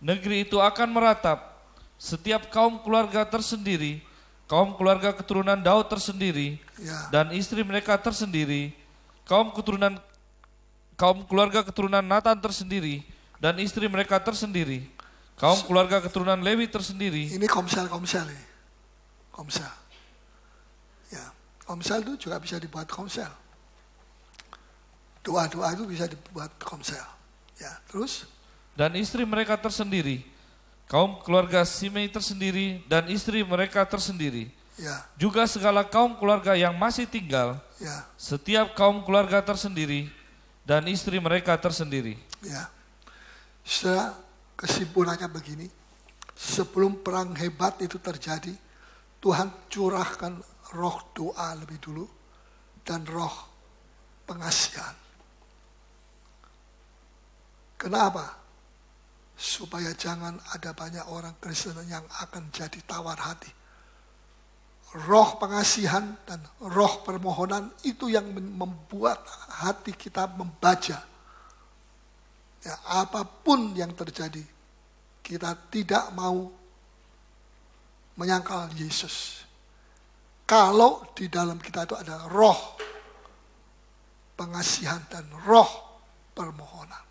Negeri itu akan meratap, setiap kaum keluarga tersendiri, kaum keluarga keturunan Daud tersendiri, dan istri mereka tersendiri, kaum keluarga keturunan Nathan tersendiri, dan istri mereka tersendiri, kaum keluarga keturunan Lewi tersendiri. Ini komsel ini. Komsel. Komsel itu juga bisa dibuat komsel. Doa-doa itu bisa dibuat komsel. Terus? Dan istri mereka tersendiri, kaum keluarga Simei tersendiri, dan istri mereka tersendiri. Juga segala kaum keluarga yang masih tinggal, setiap kaum keluarga tersendiri, dan istri mereka tersendiri. Setelah kesimpulannya begini, sebelum perang hebat itu terjadi, Tuhan curahkan roh doa lebih dulu, dan roh pengasihan. Kenapa? Supaya jangan ada banyak orang Kristen yang akan jadi tawar hati. Roh pengasihan dan roh permohonan itu yang membuat hati kita membaca. Apapun yang terjadi, kita tidak mau menyangkal Yesus. Kalau di dalam kita itu ada roh pengasihan dan roh permohonan.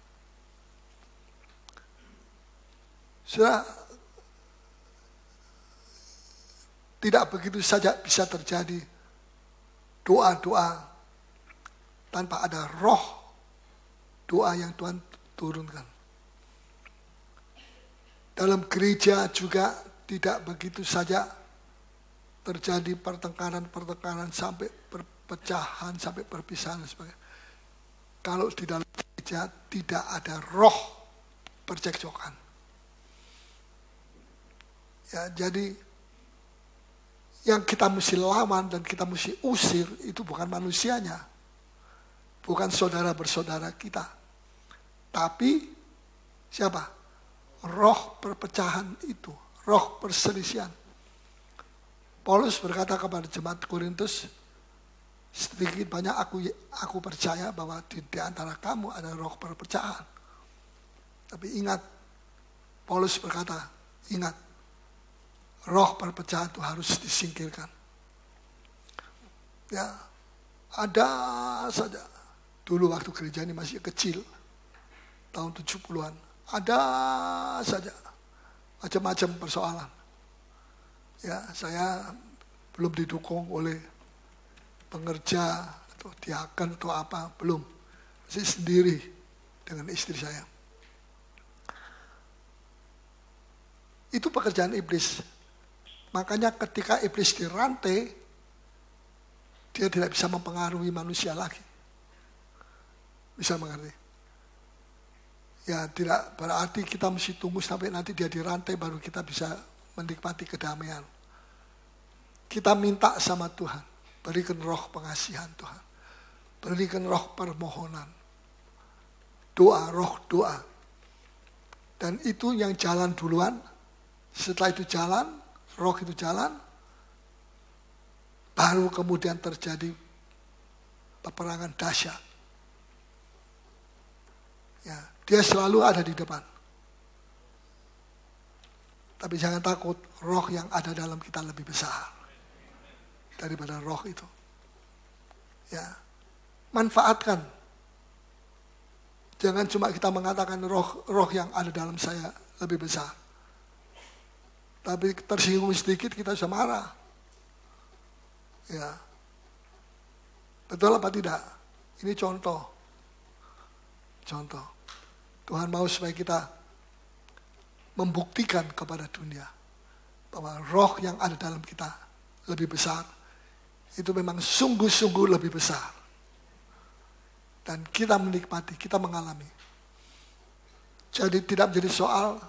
Sudah tidak begitu saja bisa terjadi doa-doa tanpa ada roh doa yang Tuhan turunkan. Dalam gereja juga tidak begitu saja terjadi pertengkaran sampai perpecahan, sampai perpisahan dan sebagainya. Kalau di dalam gereja tidak ada roh percekcokan. Jadi yang kita mesti lawan dan kita mesti usir itu bukan manusianya, bukan saudara bersaudara kita, tapi siapa? Roh perpecahan itu, roh perselisihan. Paulus berkata kepada jemaat Korintus, sedikit banyak aku percaya bahwa di antara kamu ada roh perpecahan. Tapi ingat, Paulus berkata, ingat, roh perpecahan itu harus disingkirkan. Ya, ada saja. Dulu waktu gereja ini masih kecil, tahun 70-an, ada saja macam-macam persoalan. Ya, saya belum didukung oleh pengerja atau diaken atau apa, belum. Masih sendiri dengan istri saya. Itu pekerjaan iblis. Makanya ketika iblis dirantai, dia tidak bisa mempengaruhi manusia lagi. Bisa mengerti? Ya, tidak berarti kita mesti tunggu sampai nanti dia dirantai baru kita bisa menikmati kedamaian. Kita minta sama Tuhan, berikan roh pengasihan Tuhan. Berikan roh permohonan. Doa, roh doa. Dan itu yang jalan duluan. Setelah itu jalan, roh itu jalan, baru kemudian terjadi peperangan dahsyat. Ya, dia selalu ada di depan. Tapi jangan takut, roh yang ada dalam kita lebih besar daripada roh itu. Ya, manfaatkan. Jangan cuma kita mengatakan roh yang ada dalam saya lebih besar. Tapi tersinggung sedikit kita bisa marah. Ya, betul apa tidak? Ini contoh. Contoh, Tuhan mau supaya kita membuktikan kepada dunia bahwa roh yang ada dalam kita lebih besar. Itu memang sungguh-sungguh lebih besar. Dan kita menikmati, kita mengalami. Jadi tidak menjadi soal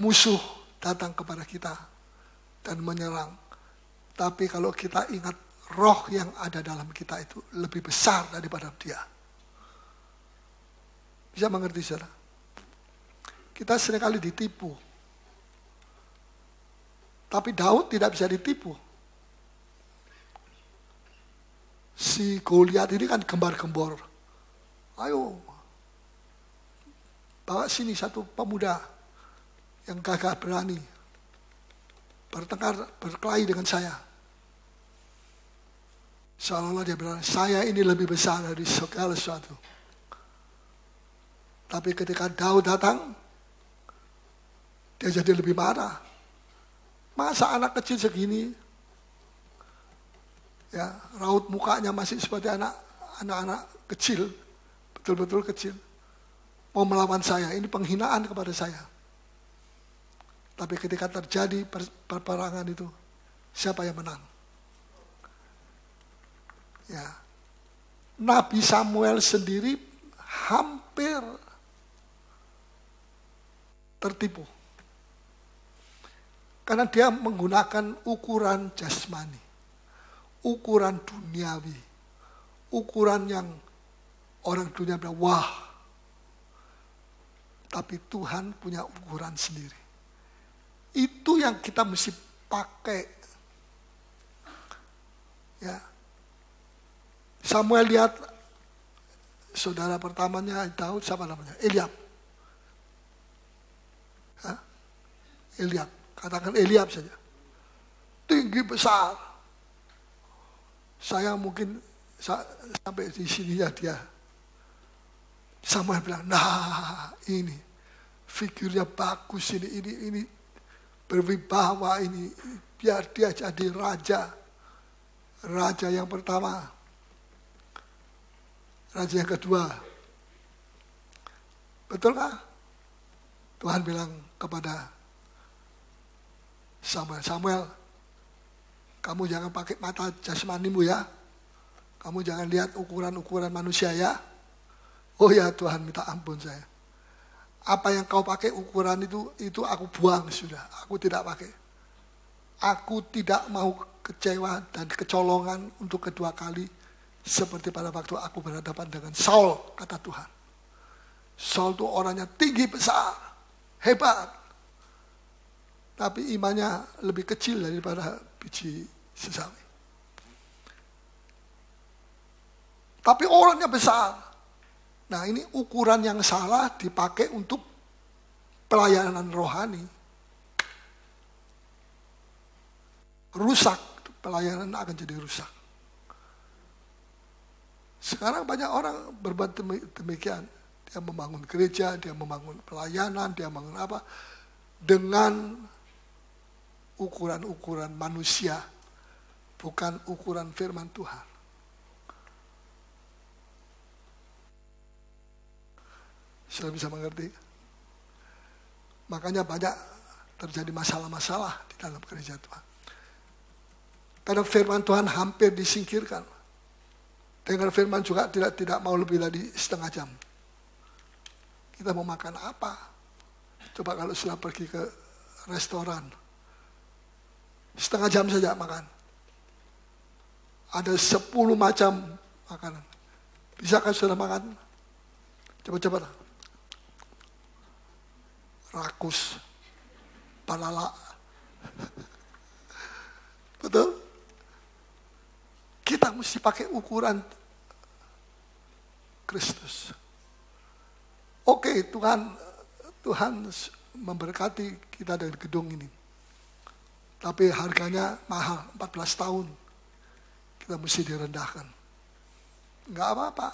musuh datang kepada kita dan menyerang. Tapi kalau kita ingat roh yang ada dalam kita itu lebih besar daripada dia. Bisa mengerti, saudara? Kita seringkali ditipu. Tapi Daud tidak bisa ditipu. Si Goliat ini kan gembar-gembor. Ayo, bawa sini satu pemuda yang gagah berani. Bertengkar, berkelahi dengan saya. Seolah-olah dia bilang, saya ini lebih besar dari segala sesuatu. Tapi ketika Daud datang, dia jadi lebih marah. Masa anak kecil segini, ya raut mukanya masih seperti anak-anak kecil, betul-betul kecil, mau melawan saya, ini penghinaan kepada saya. Tapi ketika terjadi peperangan itu, siapa yang menang? Ya, Nabi Samuel sendiri hampir tertipu. Karena dia menggunakan ukuran jasmani, ukuran duniawi, ukuran yang orang dunia bilang, wah. Tapi Tuhan punya ukuran sendiri. Itu yang kita mesti pakai. Ya. Samuel lihat saudara pertamanya Daud, siapa namanya? Eliab. Eliab, katakan Eliab saja. Tinggi besar. Saya mungkin sampai di sini ya dia. Samuel bilang, nah ini figurnya bagus ini berwibawa ini, biar dia jadi raja. Raja yang pertama. Raja yang kedua. Betulkah? Tuhan bilang kepada Samuel, kamu jangan pakai mata jasmanimu ya. Kamu jangan lihat ukuran-ukuran manusia ya. Oh ya Tuhan, minta ampun saya. Apa yang kau pakai ukuran itu aku buang sudah. Aku tidak pakai. Aku tidak mau kecewa dan kecolongan untuk kedua kali. Seperti pada waktu aku berhadapan dengan Saul, kata Tuhan. Saul itu orangnya tinggi besar, hebat. Tapi imannya lebih kecil daripada biji sesawi. Tapi orangnya besar. Nah ini ukuran yang salah dipakai untuk pelayanan rohani, rusak, pelayanan akan jadi rusak. Sekarang banyak orang berbuat demikian. Dia membangun gereja, dia membangun pelayanan, dia membangun apa, dengan ukuran-ukuran manusia, bukan ukuran firman Tuhan. Sudah bisa mengerti? Makanya banyak terjadi masalah-masalah di dalam gereja Tuhan. Karena firman Tuhan hampir disingkirkan. Dengan firman juga tidak mau lebih dari setengah jam. Kita mau makan apa? Coba kalau sudah pergi ke restoran. Setengah jam saja makan. Ada 10 macam makanan. Bisakah sudah makan? Coba-coba. Rakus. Palala. Betul? Kita mesti pakai ukuran Kristus. Oke, Tuhan memberkati kita dari gedung ini. Tapi harganya mahal, 14 tahun. Kita mesti direndahkan. Enggak apa-apa.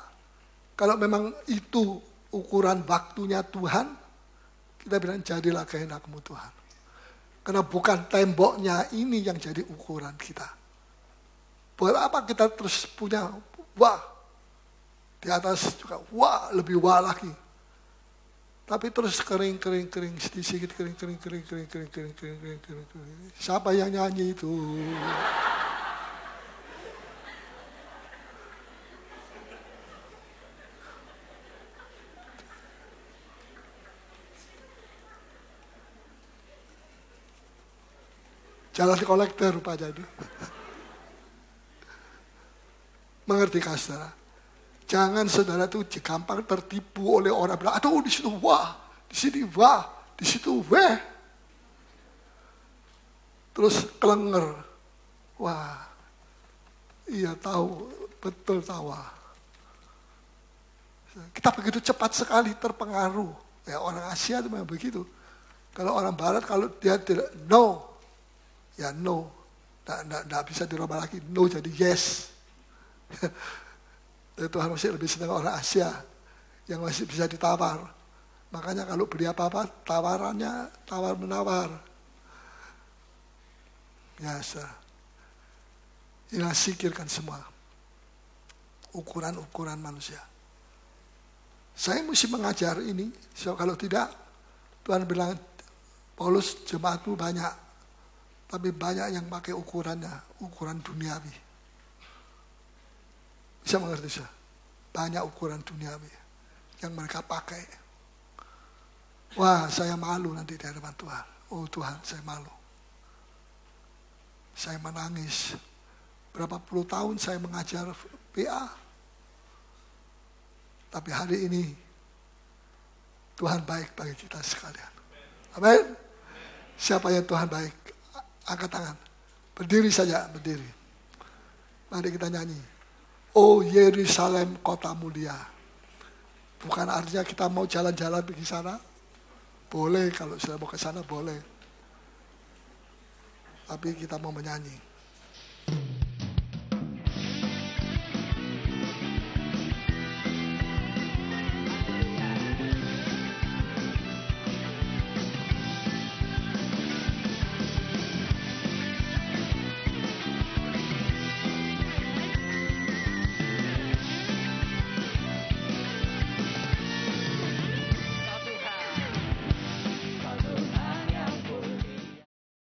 Kalau memang itu ukuran waktunya Tuhan, kita bilang jadilah kehendak-Mu Tuhan. Karena bukan temboknya ini yang jadi ukuran kita. Buat apa kita terus punya wah, di atas juga wah, lebih wah lagi. Tapi terus kering, sedikit kering. Siapa yang nyanyi itu? Jalan kolektor rupanya itu. Mengertikah saudara? Jangan saudara tuh gampang tertipu oleh orang bilang, aduh di situ wah, di sini wah, di situ weh. Terus kelenger. Wah, iya tahu, betul tahu. Kita begitu cepat sekali terpengaruh. Ya orang Asia itu memang begitu. Kalau orang Barat kalau dia tidak no, ya no, tidak bisa dirubah lagi. No jadi yes. Tuhan masih lebih senang orang Asia yang masih bisa ditawar. Makanya kalau beli apa-apa tawarannya tawar-menawar. Biasa. Inilah singkirkan semua ukuran-ukuran manusia. Saya mesti mengajar ini. So, kalau tidak, Tuhan bilang, Paulus jemaatmu banyak. Tapi banyak yang pakai ukurannya, ukuran duniawi. Bisa mengerti saya? Banyak ukuran duniawi yang mereka pakai. Wah, saya malu nanti di hadapan Tuhan. Oh Tuhan, saya malu. Saya menangis. Berapa puluh tahun saya mengajar PA. Tapi hari ini Tuhan baik bagi kita sekalian. Amin. Siapa yang Tuhan baik? Angkat tangan. Berdiri saja, berdiri. Mari kita nyanyi. Oh Yerusalem kota mulia. Bukan artinya kita mau jalan-jalan pergi sana. Boleh, kalau sudah mau ke sana boleh. Tapi kita mau menyanyi.